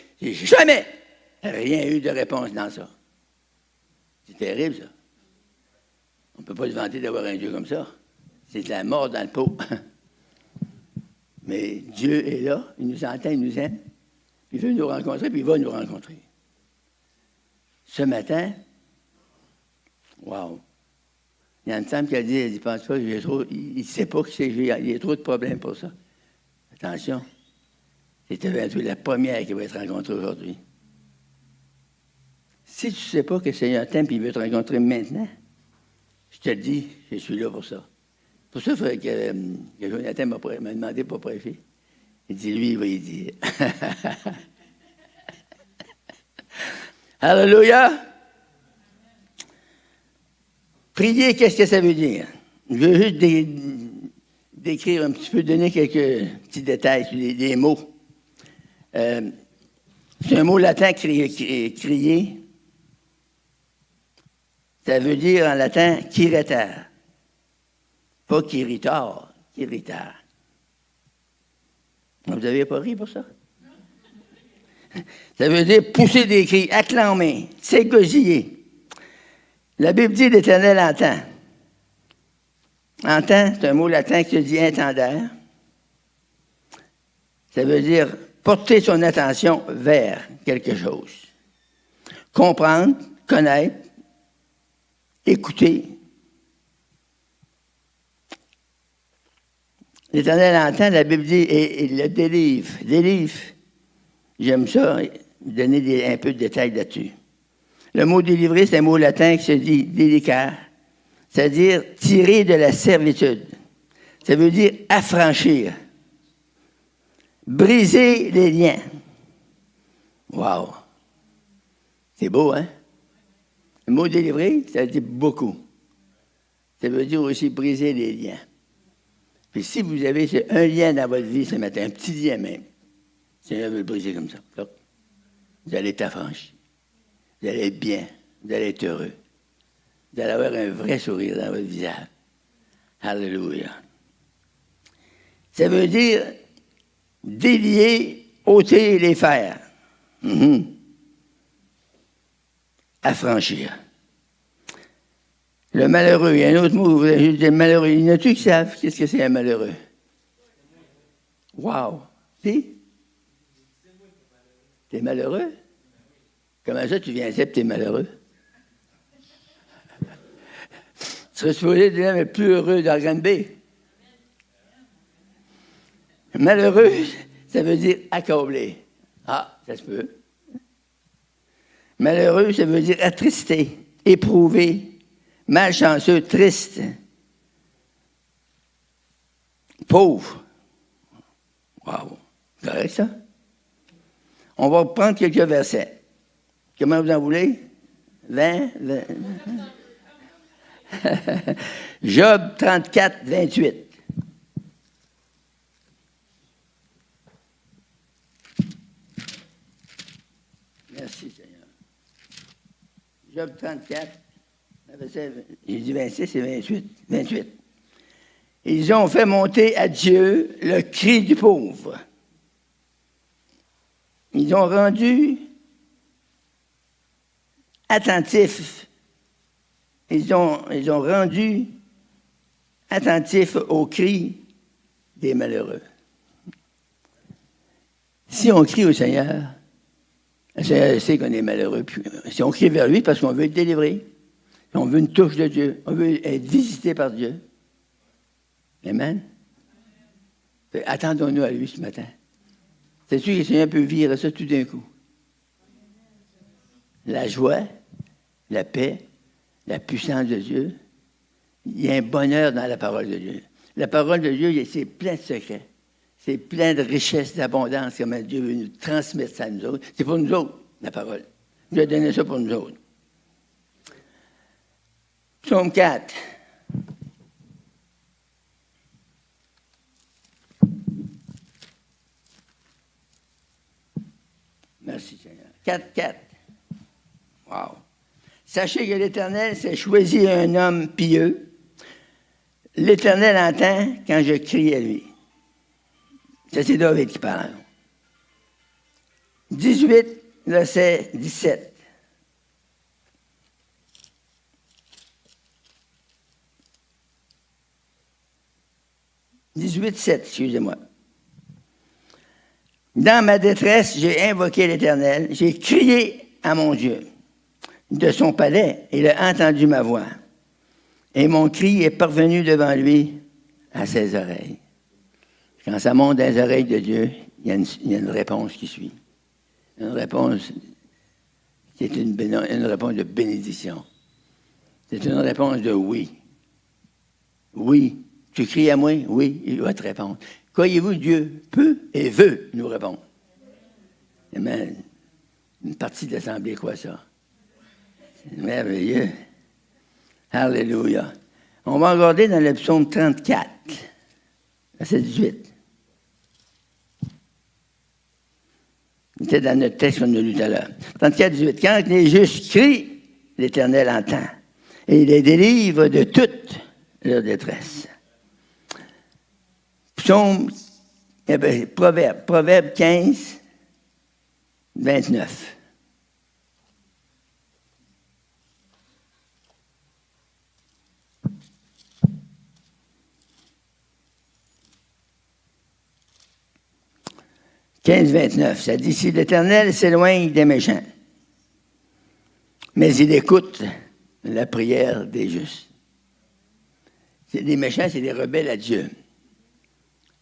rien eu de réponse dans ça. C'est terrible, ça. On ne peut pas se vanter d'avoir un Dieu comme ça. C'est de la mort dans le pot. Mais Dieu est là, il nous entend, il nous aime. Puis il veut nous rencontrer, puis il va nous rencontrer. Ce matin, wow! Il y a une femme qui a dit, elle dit, pense pas, il ne sait pas qu'il y a trop de problèmes pour ça. Attention, c'est la première qui va être rencontrée aujourd'hui. Si tu ne sais pas que c'est un temps et il veut te rencontrer maintenant, je te le dis, je suis là pour ça. Pour ça, il faudrait que Jonathan m'a demandé pour prêcher. Il dit, lui, il va y dire. Alléluia! Prier, qu'est-ce que ça veut dire? Je veux juste décrire un petit peu, donner quelques petits détails sur des mots. C'est un mot latin, crier. Ça veut dire en latin quiritar. Pas quiritar, quiritar. Vous n'avez pas ri pour ça? Ça veut dire pousser des cris, acclamer, s'égosiller. La Bible dit l'Éternel entend. Entend, c'est un mot latin qui se dit intendeur. Ça veut dire porter son attention vers quelque chose. Comprendre, connaître, écouter. L'Éternel entend, la Bible dit, et il le délivre. Délivre. J'aime ça, donner un peu de détails là-dessus. Le mot délivrer, c'est un mot latin qui se dit délicat, c'est-à-dire tirer de la servitude. Ça veut dire affranchir. Briser les liens. Wow! C'est beau, hein? Le mot délivrer, ça veut dire beaucoup. Ça veut dire aussi briser les liens. Puis si vous avez un lien dans votre vie ce matin, un petit lien même, le Seigneur veut le briser comme ça. Vous allez être affranchi. Vous allez être bien. Vous allez être heureux. Vous allez avoir un vrai sourire dans votre visage. Alléluia. Ça veut dire délier, ôter les fers. Affranchir. Le malheureux, il y a un autre mot, vous avez juste dit malheureux. Il y en a-tu qui savent qu'est-ce que c'est un malheureux? Wow! Si? T'es malheureux? Comment ça, tu viens ici et t'es malheureux? Tu serais supposé être l'homme le plus heureux d'Argane-Bay. Malheureux, ça veut dire accablé. Ah, ça se peut. Malheureux, ça veut dire attristé, éprouvé, malchanceux, triste, pauvre. Wow! C'est correct, ça? On va prendre quelques versets. Comment vous en voulez? 20? Job 34, 28. Merci, Seigneur. Job 34, j'ai dit 26 et 28. Ils ont fait monter à Dieu le cri du pauvre. Ils ont rendu attentifs. Ils ont rendu attentifs au cri des malheureux. Si on crie au Seigneur, le Seigneur sait qu'on est malheureux. Puis, si on crie vers lui, parce qu'on veut être délivré, on veut une touche de Dieu, on veut être visité par Dieu. Amen. Attendons-nous à lui ce matin. C'est sûr que le Seigneur peut virer ça tout d'un coup. La joie, la paix, la puissance de Dieu. Il y a un bonheur dans la parole de Dieu. La parole de Dieu, c'est plein de secrets. C'est plein de richesses, d'abondance, comme Dieu veut nous transmettre ça à nous autres. C'est pour nous autres, la parole. Dieu a donné ça pour nous autres. Psaume 4. Merci Seigneur. 4. Wow. Sachez que l'Éternel s'est choisi un homme pieux. L'Éternel entend quand je crie à lui. Ça, c'est David qui parle. 18, verset 17. « 18-7, excusez-moi. Dans ma détresse, j'ai invoqué l'Éternel, j'ai crié à mon Dieu. De son palais, il a entendu ma voix. Et mon cri est parvenu devant lui à ses oreilles. Quand ça monte dans les oreilles de Dieu, il y a une réponse qui suit. Une réponse qui est une réponse de bénédiction. C'est une réponse de oui. Oui. Tu cries à moi? Oui, il va te répondre. Croyez-vous, Dieu peut et veut nous répondre. Amen. Une partie de l'Assemblée croit ça. C'est merveilleux. Alléluia. On va regarder dans le psaume 34, verset 18. C'était dans notre texte qu'on a lu tout à l'heure. 34, 18. Quand les justes crient, l'Éternel entend. Et il les délivre de toute leur détresse. Proverbe 15, 29. « 15-29, ça dit, si l'Éternel s'éloigne des méchants, mais il écoute la prière des justes. » Les méchants, c'est des rebelles à Dieu.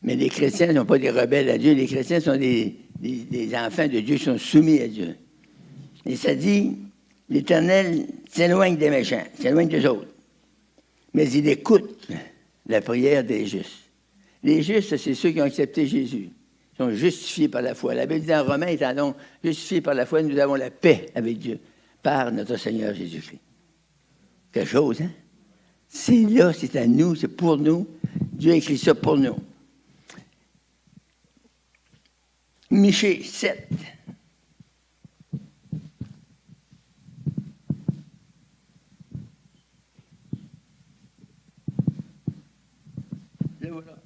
Mais les chrétiens ne sont pas des rebelles à Dieu. Les chrétiens sont des enfants de Dieu, qui sont soumis à Dieu. Et ça dit, l'Éternel s'éloigne des méchants, s'éloigne des autres. Mais il écoute la prière des justes. Les justes, c'est ceux qui ont accepté Jésus. Ils sont justifiés par la foi. La Bible dit en Romains, étant donc justifiés par la foi, nous avons la paix avec Dieu par notre Seigneur Jésus-Christ. Quelque chose, hein? C'est là, c'est à nous, c'est pour nous. Dieu a écrit ça pour nous. Michée 7. Le voilà.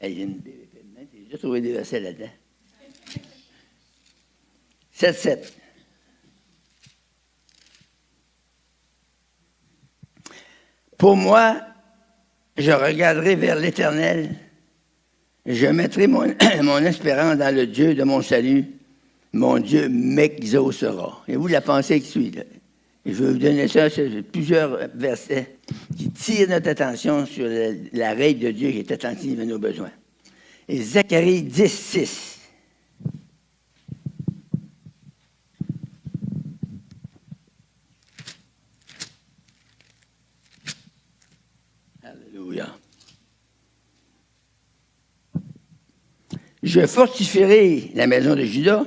Il y a une bébé, c'est trouver des versets là-dedans. 7. Pour moi, je regarderai vers l'Éternel. Je mettrai mon espérance dans le Dieu de mon salut. Mon Dieu m'exaucera. Et vous, la pensée qui suit, là. Et je vais vous donner ça, c'est plusieurs versets qui tirent notre attention sur la règle de Dieu qui est attentive à nos besoins. Et Zacharie 10:6. Alléluia. Je fortifierai la maison de Juda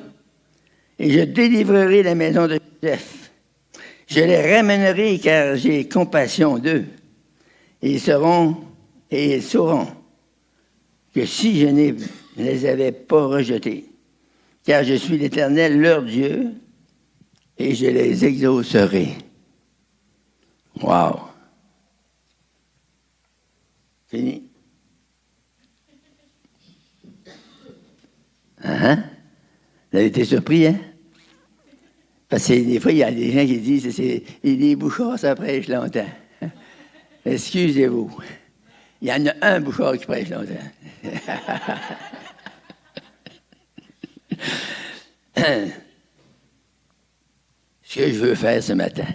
et je délivrerai la maison de Joseph. Je les ramènerai car j'ai compassion d'eux. Et ils sauront que si je ne les avais pas rejetés, car je suis l'Éternel, leur Dieu, et je les exaucerai. Wow! Fini. Hein? Vous avez été surpris, hein? Parce que des fois, il y a des gens qui disent les bouchards, ça prêche longtemps. Excusez-vous. Il y en a un bouchard qui prêche longtemps. Ce que je veux faire ce matin,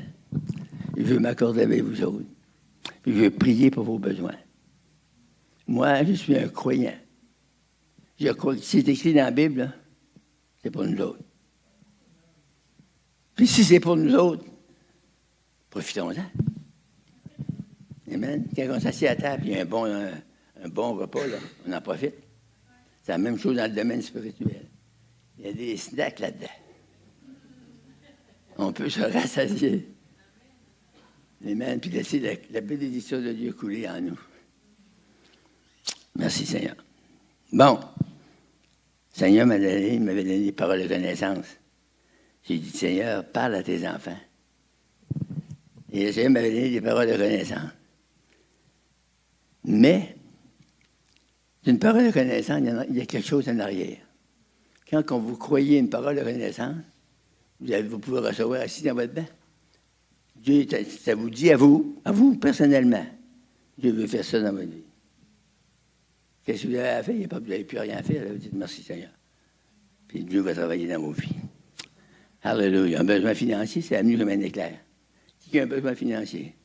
je veux m'accorder avec vous autres. Puis je veux prier pour vos besoins. Moi, je suis un croyant. Je crois que c'est écrit dans la Bible, là, c'est pour nous autres. Puis si c'est pour nous autres, profitons-en. Amen. Quand on s'assied à table, il y a un bon repas, là, on en profite. C'est la même chose dans le domaine spirituel. Il y a des snacks là-dedans. On peut se rassasier. Amen. Puis laisser la bénédiction de Dieu couler en nous. Merci, Seigneur. Bon. Seigneur m'avait donné des paroles de connaissance. J'ai dit, Seigneur, parle à tes enfants. Et le Seigneur m'avait donné des paroles de connaissance. Mais, d'une parole de connaissance, il y a quelque chose en arrière. Quand vous croyez une parole de connaissance, vous pouvez recevoir assis dans votre banc. Dieu, ça vous dit à vous personnellement, Dieu veut faire ça dans votre vie. Qu'est-ce que vous avez à faire? Il n'y a pas que vous n'avez plus rien à faire. Là, vous dites merci Seigneur. Puis Dieu va travailler dans vos vies. Alléluia. Un besoin financier, c'est venu comme un éclair. Qui a un besoin financier?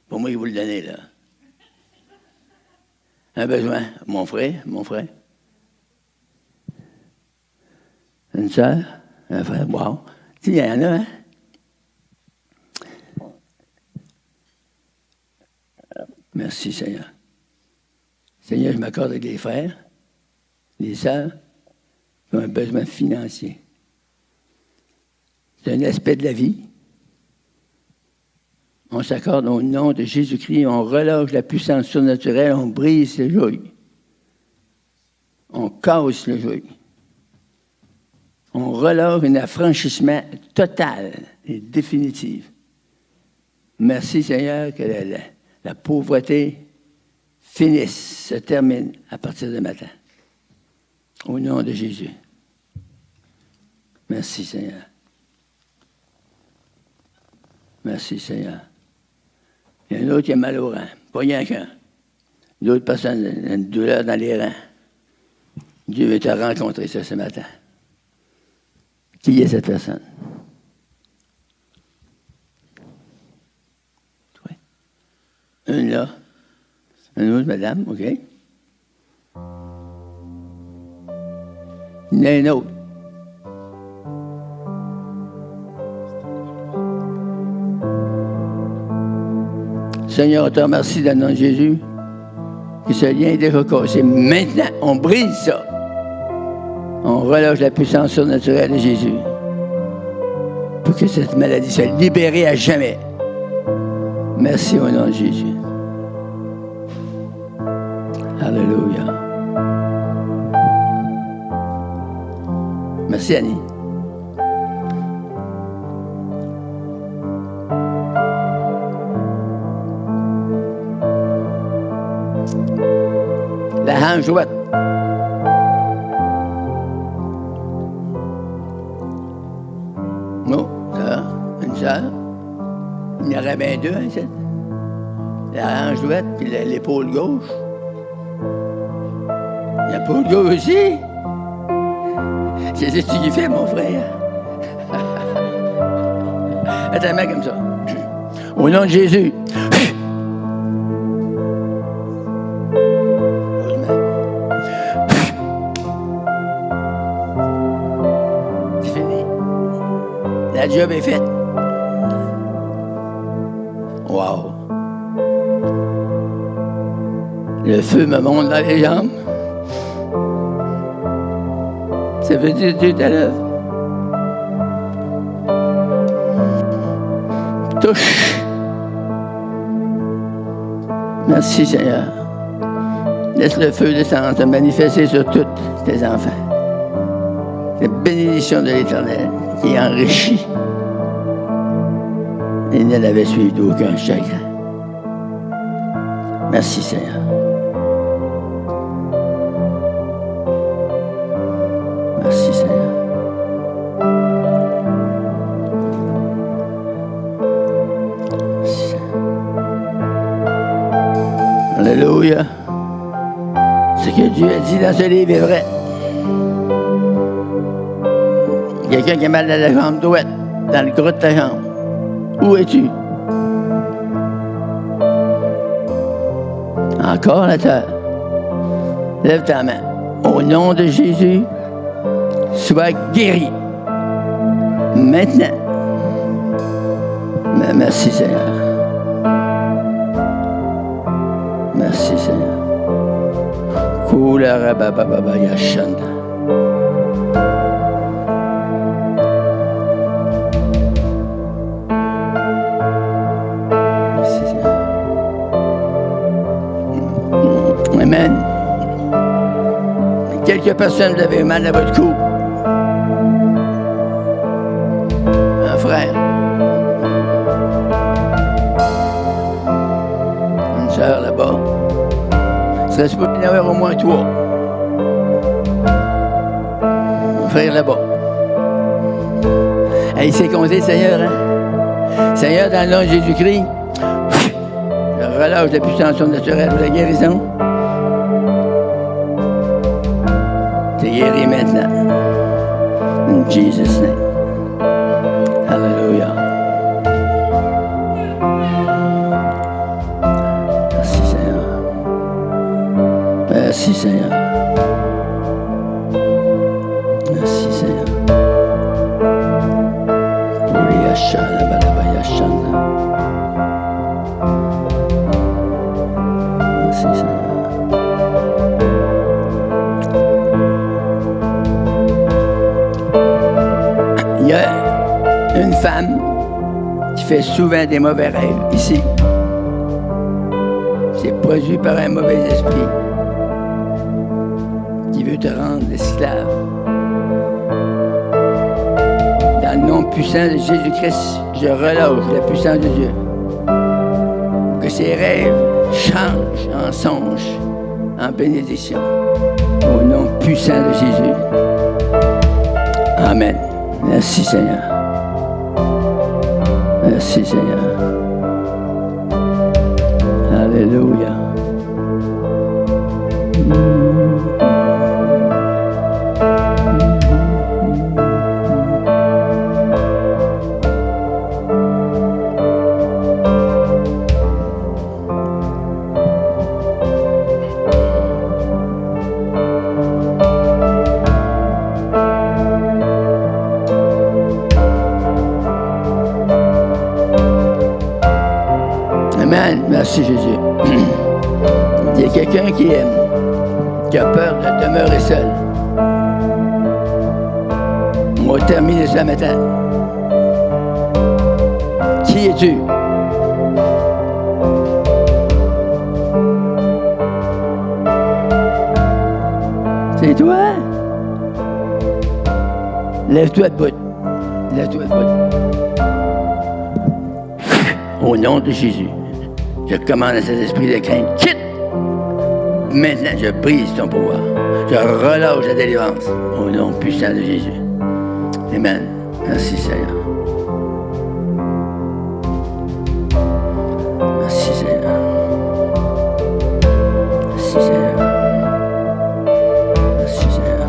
Pour moi, il vous le donner, là. Un besoin. Mon frère. Une soeur, un frère. Wow. Tu sais, il y en a, hein? Merci, Seigneur. Seigneur, je m'accorde avec les frères, les sœurs, qui ont un besoin financier. C'est un aspect de la vie. On s'accorde au nom de Jésus-Christ, on relâche la puissance surnaturelle, on brise le joug. On casse le joug. On relâche un affranchissement total et définitif. Merci Seigneur que la pauvreté finisse, se termine à partir de matin. Au nom de Jésus. Merci Seigneur. Merci Seigneur. Il y a un autre qui a mal au rein. Pas rien qu'un. D'autres personnes ont une douleur dans les reins. Dieu veut te rencontrer ça ce matin. Qui est cette personne? Toi. Une là. Une autre madame, OK. Il y en a une autre. Seigneur, on te remercie dans le nom de Jésus que ce lien est déjà cassé. Maintenant, on brise ça. On relâche la puissance surnaturelle de Jésus pour que cette maladie soit libérée à jamais. Merci au nom de Jésus. Alléluia. Merci Annie. La hanche droite. Non, ça, une sœur. Il y en aurait bien deux, hein, c'est. La hanche droite puis l'épaule gauche. L'épaule gauche aussi. C'est ce que tu fais, mon frère. Attends, comme ça. Au nom de Jésus. C'est fini. La job est faite. Wow. Le feu me monte dans les jambes. Ça veut dire que Dieu est à l'œuvre. Touche. Merci Seigneur. Laisse le feu descendre, te manifester sur tous tes enfants. La bénédiction de l'Éternel qui enrichit. Et ne l'avait suivi d'aucun chagrin. Merci Seigneur. Merci Seigneur. Merci Seigneur. Alléluia. Ce que Dieu a dit dans ce livre est vrai. Quelqu'un qui a mal dans la jambe droite, dans le gros de ta jambe. Où es-tu? Encore la terre. Lève ta main. Au nom de Jésus, sois guéri. Maintenant. Merci Seigneur. Merci Seigneur. Kula rabababa yashanda. Amen. Quelques personnes vous avez mal à votre cou. Un frère. Une sœur là-bas. Il serait supposé y en avoir au moins 3. Un frère là-bas. Il s'est compté, Seigneur, hein? Seigneur, dans le nom de Jésus-Christ, relâche la puissance naturelle de la guérison. T'es guéri maintenant. In Jesus' name. Hallelujah. Merci Seigneur. Merci Seigneur. Merci Seigneur. Merci Seigneur. Il y a une femme qui fait souvent des mauvais rêves ici. C'est produit par un mauvais esprit qui veut te rendre esclave. Dans le nom puissant de Jésus-Christ, je relâche la puissance de Dieu. Que ces rêves changent en songes, en bénédiction. Au nom puissant de Jésus. Amen. Merci Seigneur. Merci Seigneur. Alléluia. Amen. Merci Jésus. Il y a quelqu'un qui a peur de demeurer seul. On va terminer ce matin. Qui es-tu? C'est toi? Lève-toi debout. Lève-toi debout. Au nom de Jésus, je commande à cet esprit de crainte. Quitte! Maintenant, je brise ton pouvoir. Je relâche la délivrance. Au nom puissant de Jésus. Amen. Merci Seigneur. Merci Seigneur. Merci Seigneur. Merci Seigneur.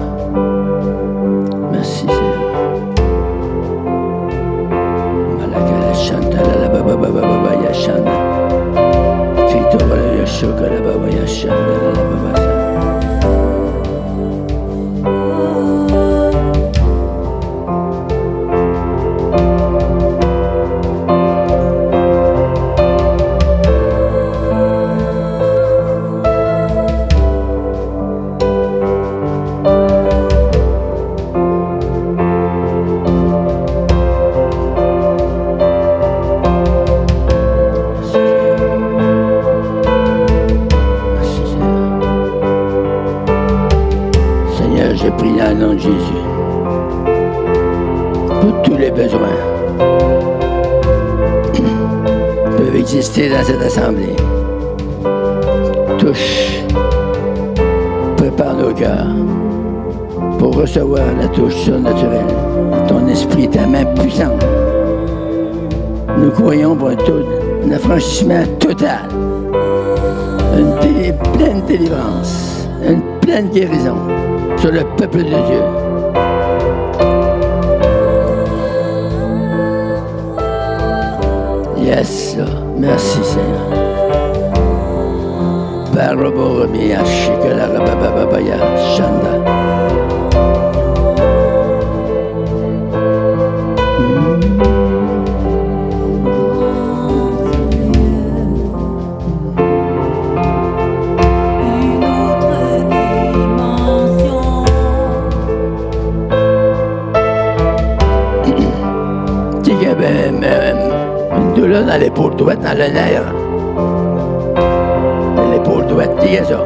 Merci Seigneur. Malaka Shanta la baba baba baba ya Shanta. Fito la ya shoka la baba ya Shanta la baba. Je prie dans le nom de Jésus pour tous les besoins qui peuvent exister dans cette assemblée. Touche, prépare nos cœurs pour recevoir la touche surnaturelle de ton esprit, ta main puissante. Nous croyons pour un affranchissement total, une pleine délivrance, une pleine guérison sur le peuple de Dieu. Yes, merci Seigneur. Baraborobiya shikala rabababaya shanda. Une douleur dans l'épaule droite, dans le nerf. Dans l'épaule droite, dis ça.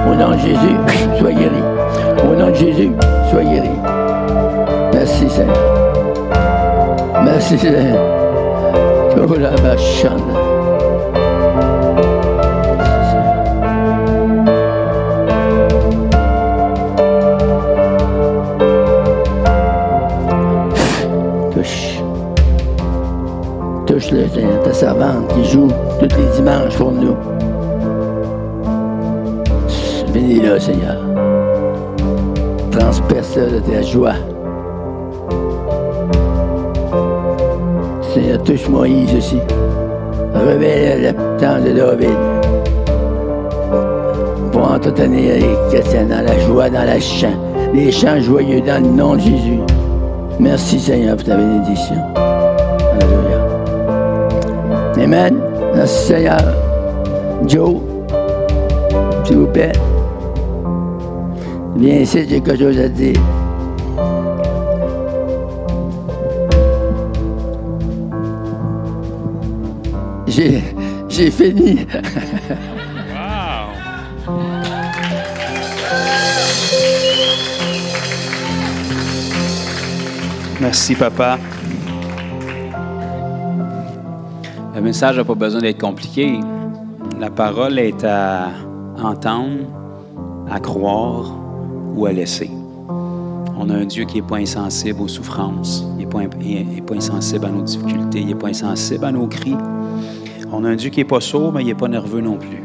Au nom de Jésus, sois guéri. Au nom de Jésus, sois guéri. Merci Seigneur. Merci Seigneur. Oh la machine. Touche-le, Seigneur, ta servante qui joue tous les dimanches pour nous. Bénis-le, Seigneur. Transperce-le de ta joie. Seigneur, touche Moïse aussi. Révèle le temps de David. Pour entretenir les chrétiens dans la joie, dans la chant. Les chants joyeux dans le nom de Jésus. Merci, Seigneur, pour ta bénédiction. Alléluia. Amen. Merci Seigneur. Joe, s'il vous plaît. Viens ici, j'ai quelque chose à te dire. J'ai fini.
Merci, Papa. Le message n'a pas besoin d'être compliqué. La parole est à entendre, à croire ou à laisser. On a un Dieu qui n'est pas insensible aux souffrances, il n'est pas insensible à nos difficultés, il n'est pas insensible à nos cris. On a un Dieu qui n'est pas sourd, mais il n'est pas nerveux non plus.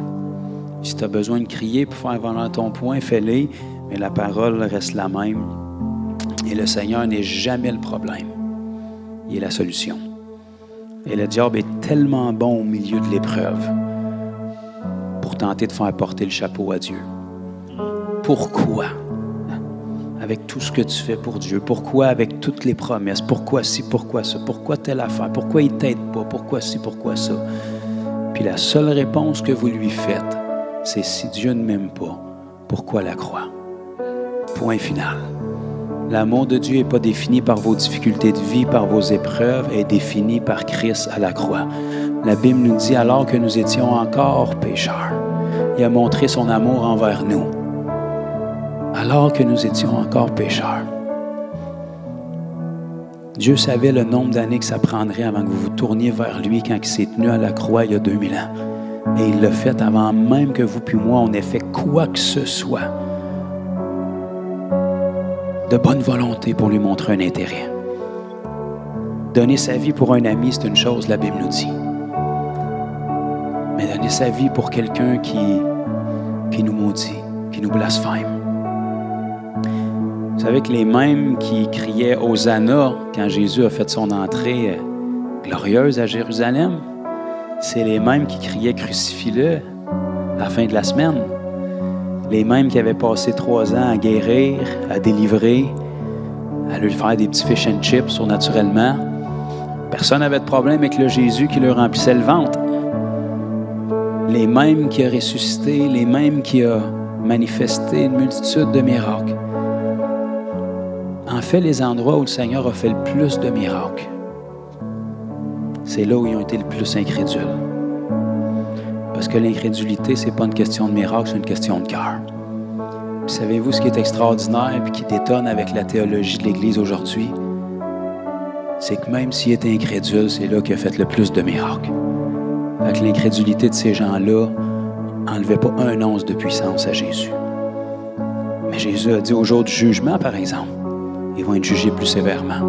Si tu as besoin de crier pour faire valoir ton point, fais-le, mais la parole reste la même. Et le Seigneur n'est jamais le problème. Il est la solution. Et le diable est tellement bon au milieu de l'épreuve pour tenter de faire porter le chapeau à Dieu. Pourquoi? Avec tout ce que tu fais pour Dieu. Pourquoi avec toutes les promesses? Pourquoi ci, pourquoi ça? Pourquoi telle affaire? Pourquoi il ne t'aide pas? Pourquoi ci, pourquoi ça? Puis la seule réponse que vous lui faites, c'est si Dieu ne m'aime pas, pourquoi la croix? Point final. L'amour de Dieu n'est pas défini par vos difficultés de vie, par vos épreuves, est défini par Christ à la croix. La Bible nous dit, alors que nous étions encore pécheurs, il a montré son amour envers nous. Alors que nous étions encore pécheurs. Dieu savait le nombre d'années que ça prendrait avant que vous vous tourniez vers lui quand il s'est tenu à la croix il y a 2000 ans. Et il l'a fait avant même que vous puis moi, on ait fait quoi que ce soit. de bonne volonté pour lui montrer un intérêt. Donner sa vie pour un ami, c'est une chose, la Bible nous dit. Mais donner sa vie pour quelqu'un qui nous maudit, qui nous blasphème. Vous savez que les mêmes qui criaient « Hosanna » quand Jésus a fait son entrée glorieuse à Jérusalem, c'est les mêmes qui criaient « Crucifie-le » à la fin de la semaine. Les mêmes qui avaient passé 3 ans à guérir, à délivrer, à lui faire des petits fish and chips surnaturellement. Personne n'avait de problème avec le Jésus qui leur remplissait le ventre. Les mêmes qui a ressuscité, les mêmes qui a manifesté une multitude de miracles. En fait, les endroits où le Seigneur a fait le plus de miracles, c'est là où ils ont été le plus incrédules. Parce que l'incrédulité, c'est pas une question de miracle, c'est une question de cœur. Puis savez-vous ce qui est extraordinaire et qui détonne avec la théologie de l'Église aujourd'hui? C'est que même s'il était incrédule, c'est là qu'il a fait le plus de miracles. Fait que l'incrédulité de ces gens-là n'enlevait pas 1 once de puissance à Jésus. Mais Jésus a dit au jour du jugement, par exemple, ils vont être jugés plus sévèrement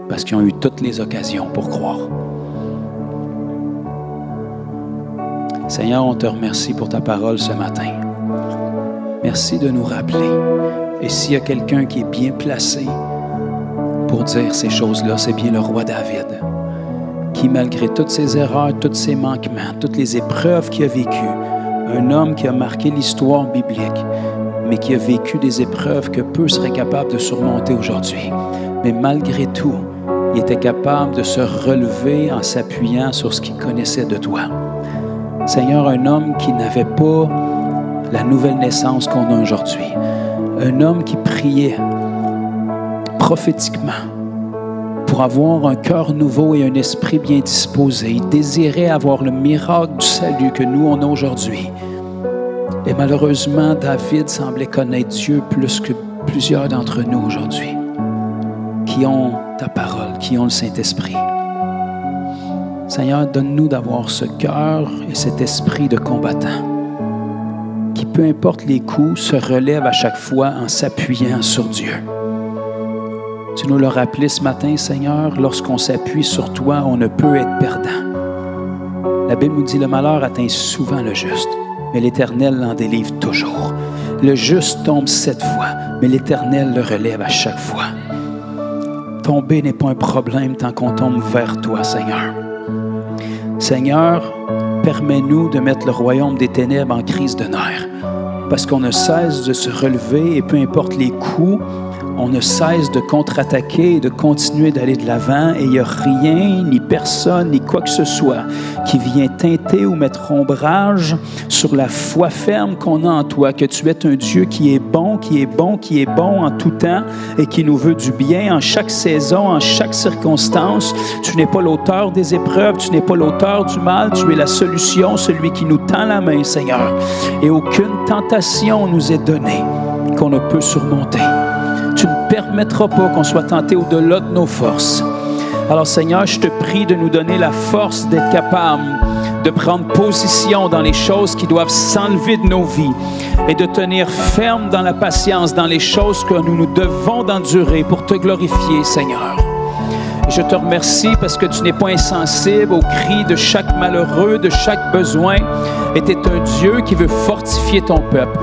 parce qu'ils ont eu toutes les occasions pour croire. Seigneur, on te remercie pour ta parole ce matin. Merci de nous rappeler. Et s'il y a quelqu'un qui est bien placé pour dire ces choses-là, c'est bien le roi David, qui, malgré toutes ses erreurs, tous ses manquements, toutes les épreuves qu'il a vécues, un homme qui a marqué l'histoire biblique, mais qui a vécu des épreuves que peu seraient capables de surmonter aujourd'hui. Mais malgré tout, il était capable de se relever en s'appuyant sur ce qu'il connaissait de toi. Seigneur, un homme qui n'avait pas la nouvelle naissance qu'on a aujourd'hui, un homme qui priait prophétiquement pour avoir un cœur nouveau et un esprit bien disposé. Il désirait avoir le miracle du salut que nous, on a aujourd'hui. Et malheureusement, David semblait connaître Dieu plus que plusieurs d'entre nous aujourd'hui, qui ont ta parole, qui ont le Saint-Esprit. Seigneur, donne-nous d'avoir ce cœur et cet esprit de combattant qui, peu importe les coups, se relève à chaque fois en s'appuyant sur Dieu. Tu nous l'as rappelé ce matin, Seigneur, lorsqu'on s'appuie sur toi, on ne peut être perdant. La Bible nous dit, le malheur atteint souvent le juste, mais l'Éternel l'en délivre toujours. Le juste tombe 7 fois, mais l'Éternel le relève à chaque fois. Tomber n'est pas un problème tant qu'on tombe vers toi, Seigneur. Seigneur, permets-nous de mettre le royaume des ténèbres en crise de nerfs, parce qu'on ne cesse de se relever et peu importe les coups, on ne cesse de contre-attaquer et de continuer d'aller de l'avant et il n'y a rien, ni personne, ni quoi que ce soit qui vient teinter ou mettre ombrage sur la foi ferme qu'on a en toi, que tu es un Dieu qui est bon, qui est bon, qui est bon en tout temps et qui nous veut du bien en chaque saison, en chaque circonstance. Tu n'es pas l'auteur des épreuves, tu n'es pas l'auteur du mal, tu es la solution, celui qui nous tend la main, Seigneur. Et aucune tentation nous est donnée qu'on ne peut surmonter. Tu ne permettras pas qu'on soit tenté au-delà de nos forces. Alors, Seigneur, je te prie de nous donner la force d'être capable de prendre position dans les choses qui doivent s'enlever de nos vies et de tenir ferme dans la patience, dans les choses que nous devons endurer pour te glorifier, Seigneur. Et je te remercie parce que tu n'es pas insensible aux cris de chaque malheureux, de chaque besoin, et tu es un Dieu qui veut fortifier ton peuple.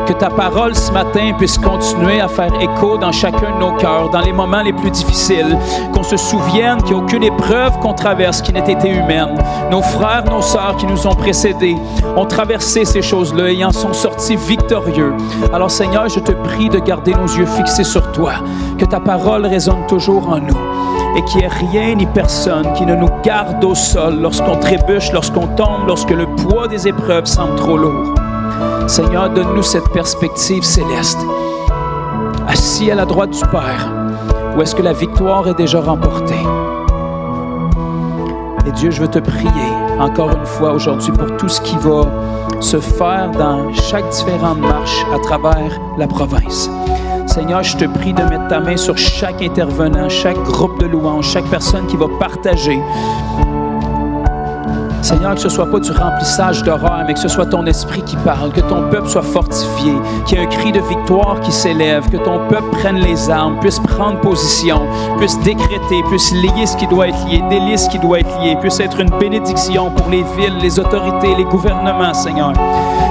Que ta parole ce matin puisse continuer à faire écho dans chacun de nos cœurs, dans les moments les plus difficiles, qu'on se souvienne qu'il n'y a aucune épreuve qu'on traverse qui n'ait été humaine. Nos frères, nos sœurs qui nous ont précédés ont traversé ces choses-là et en sont sortis victorieux. Alors Seigneur, je te prie de garder nos yeux fixés sur toi, que ta parole résonne toujours en nous et qu'il n'y ait rien ni personne qui ne nous garde au sol lorsqu'on trébuche, lorsqu'on tombe, lorsque le poids des épreuves semble trop lourd. Seigneur, donne-nous cette perspective céleste, assis à la droite du Père, où est-ce que la victoire est déjà remportée. Et Dieu, je veux te prier encore une fois aujourd'hui pour tout ce qui va se faire dans chaque différente marche à travers la province. Seigneur, je te prie de mettre ta main sur chaque intervenant, chaque groupe de louanges, chaque personne qui va partager Seigneur, que ce ne soit pas du remplissage d'horreur, mais que ce soit ton esprit qui parle, que ton peuple soit fortifié, qu'il y ait un cri de victoire qui s'élève, que ton peuple prenne les armes, puisse prendre position, puisse décréter, puisse lier ce qui doit être lié, délier ce qui doit être lié, puisse être une bénédiction pour les villes, les autorités, les gouvernements, Seigneur,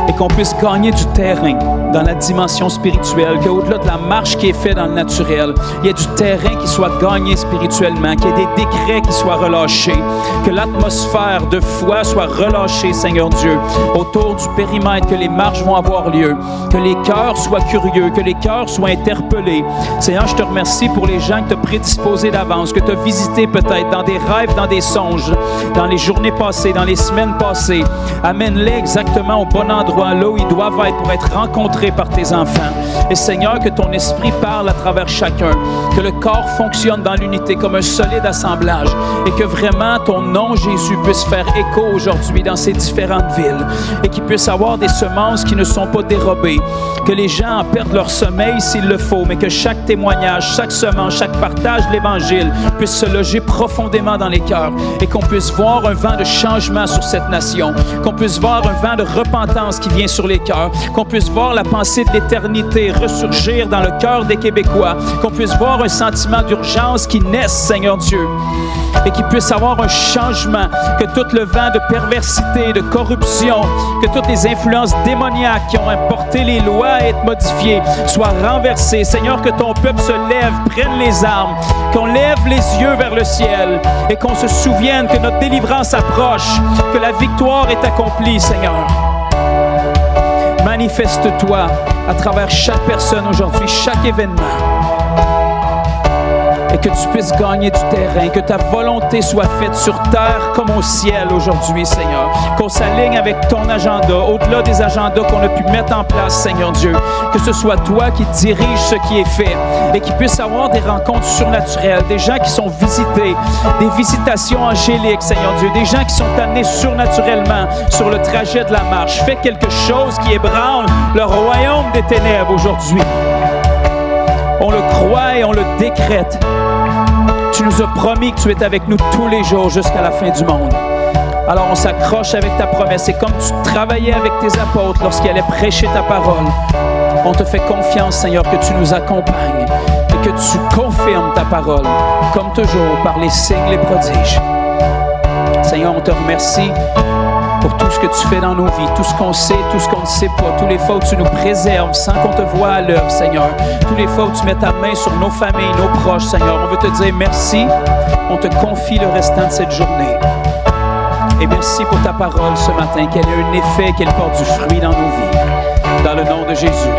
et qu'on puisse gagner du terrain dans la dimension spirituelle, qu'au-delà de la marche qui est faite dans le naturel, il y ait du terrain qui soit gagné spirituellement, qu'il y ait des décrets qui soient relâchés, que l'atmosphère de foi soit relâchée, Seigneur Dieu, autour du périmètre, que les marches vont avoir lieu, que les cœurs soient curieux, que les cœurs soient interpellés. Seigneur, je te remercie pour les gens que tu as prédisposés d'avance, que tu as visités peut-être dans des rêves, dans des songes, dans les journées passées, dans les semaines passées. Amène-les exactement au bon endroit, là où ils doivent être pour être rencontrés par tes enfants. Et Seigneur, que ton esprit parle à travers chacun, que le corps fonctionne dans l'unité comme un solide assemblage et que vraiment ton nom, Jésus, puisse faire écho aujourd'hui dans ces différentes villes et qu'il puisse avoir des semences qui ne sont pas dérobées, que les gens en perdent leur sommeil s'il le faut, mais que chaque témoignage, chaque semence, chaque partage de l'Évangile puisse se loger profondément dans les cœurs et qu'on puisse voir un vent de changement sur cette nation, qu'on puisse voir un vent de repentance qui vient sur les cœurs, qu'on puisse voir la pensée de l'éternité ressurgir dans le cœur des Québécois, qu'on puisse voir un sentiment d'urgence qui naisse, Seigneur Dieu, et qu'il puisse avoir un changement, que tout le vent de perversité, de corruption, que toutes les influences démoniaques qui ont importé les lois à être modifiées soient renversées. Seigneur, que ton peuple se lève, prenne les armes, qu'on lève les yeux vers le ciel et qu'on se souvienne que notre délivrance approche, que la victoire est accomplie, Seigneur. Manifeste-toi à travers chaque personne aujourd'hui, chaque événement. Et que tu puisses gagner du terrain, que ta volonté soit faite sur terre comme au ciel aujourd'hui, Seigneur. Qu'on s'aligne avec ton agenda, au-delà des agendas qu'on a pu mettre en place, Seigneur Dieu. Que ce soit toi qui dirige ce qui est fait et qu'il puisse avoir des rencontres surnaturelles, des gens qui sont visités, des visitations angéliques, Seigneur Dieu, des gens qui sont amenés surnaturellement sur le trajet de la marche. Fais quelque chose qui ébranle le royaume des ténèbres aujourd'hui. On le croit et on le décrète. Tu nous as promis que tu es avec nous tous les jours jusqu'à la fin du monde. Alors on s'accroche avec ta promesse. C'est comme tu travaillais avec tes apôtres lorsqu'ils allaient prêcher ta parole. On te fait confiance, Seigneur, que tu nous accompagnes et que tu confirmes ta parole, comme toujours, par les signes, les prodiges. Seigneur, on te remercie pour tout ce que tu fais dans nos vies, tout ce qu'on sait, tout ce qu'on ne sait pas, tous les fois où tu nous préserves sans qu'on te voie à l'œuvre, Seigneur. Tous les fois où tu mets ta main sur nos familles, nos proches, Seigneur. On veut te dire merci. On te confie le restant de cette journée. Et merci pour ta parole ce matin, qu'elle ait un effet, qu'elle porte du fruit dans nos vies. Dans le nom de Jésus.